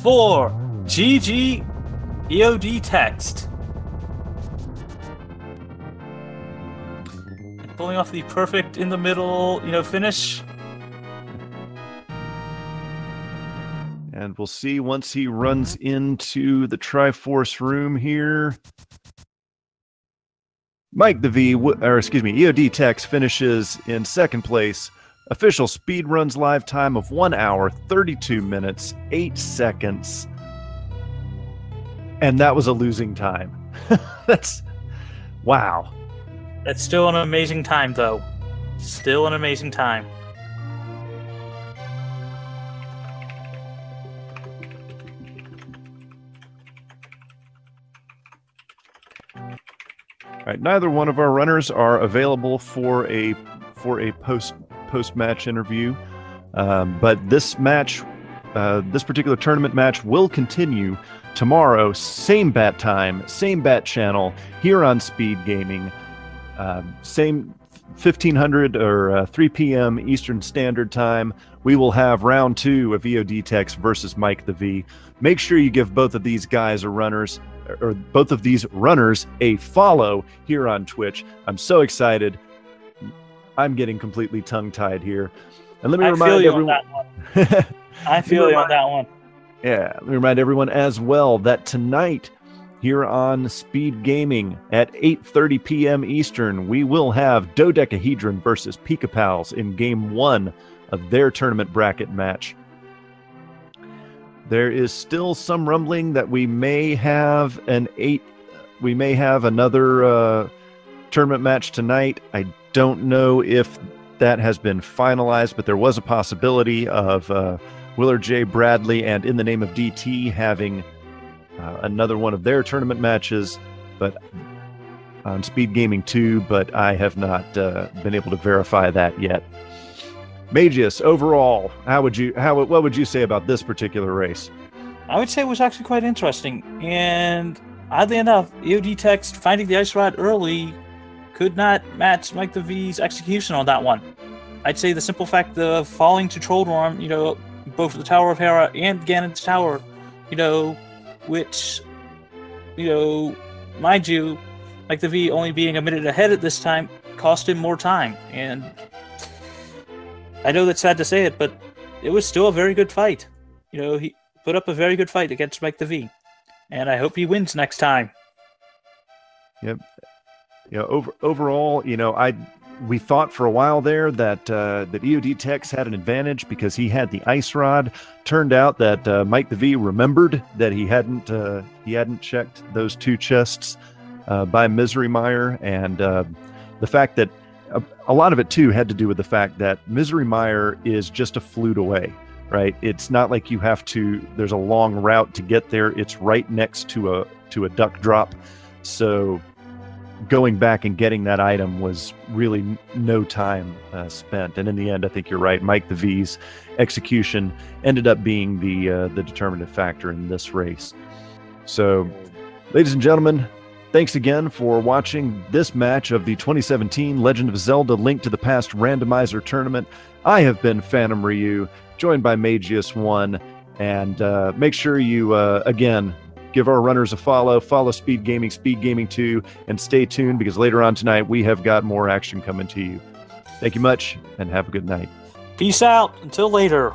4. GG EODTex. Pulling off the perfect in the middle, finish. And we'll see once he runs into the Triforce room here. Mike the V, EODTex finishes in 2nd place. Official speedruns live time of 1 hour, 32 minutes, 8 seconds. And that was a losing time. That's... wow. That's still an amazing time, though. Still an amazing time. All right, neither one of our runners are available for a post-match interview, but this match, this particular tournament match, will continue tomorrow. Same bat time, same bat channel here on Speed Gaming. Same 1500 or 3 p.m. Eastern Standard Time. We will have round 2 of EODTex versus Mike the V. Make sure you give both of these guys both of these runners a follow here on Twitch. I'm so excited. I'm getting completely tongue-tied here. And let me remind everyone. I feel you on that one. Yeah, let me remind everyone as well that tonight here on Speed Gaming at 8:30 p.m. Eastern, we will have Dodecahedron versus Pika-Pals in Game 1 of their tournament bracket match. There is still some rumbling that we may have another tournament match tonight. I don't know if that has been finalized, but there was a possibility of Willard J. Bradley and In the Name of DT having another one of their tournament matches, but on Speed Gaming 2, but I have not been able to verify that yet. Magius, overall, what would you say about this particular race? I would say it was actually quite interesting, and oddly enough, EODTex finding the ice rod early could not match Mike the V's execution on that one. I'd say the simple fact of falling to Troll Dorm, both the Tower of Hera and Ganon's Tower, which, mind you, Mike the V only being a minute ahead at this time cost him more time, and I know that's sad to say it, but it was still a very good fight. He put up a very good fight against Mike the V, and I hope he wins next time. Yep. Overall, we thought for a while there that EODTex had an advantage because he had the ice rod. Turned out that Mike the V remembered that he hadn't checked those 2 chests by Misery Mire, and the fact that a lot of it too had to do with the fact that Misery Mire is just a flute away, right? It's not like you have to. There's a long route to get there. It's right next to a duck drop, so going back and getting that item was really no time spent. And in the end, I think you're right. Mike the V's execution ended up being the determinative factor in this race. So, ladies and gentlemen, thanks again for watching this match of the 2017 Legend of Zelda Link to the Past Randomizer Tournament. I have been Phantom Ryu, joined by Magius1, and make sure you, again, give our runners a follow Speed Gaming, Speed Gaming 2, and stay tuned because later on tonight we have got more action coming to you. Thank you much, and have a good night. Peace out. Until later.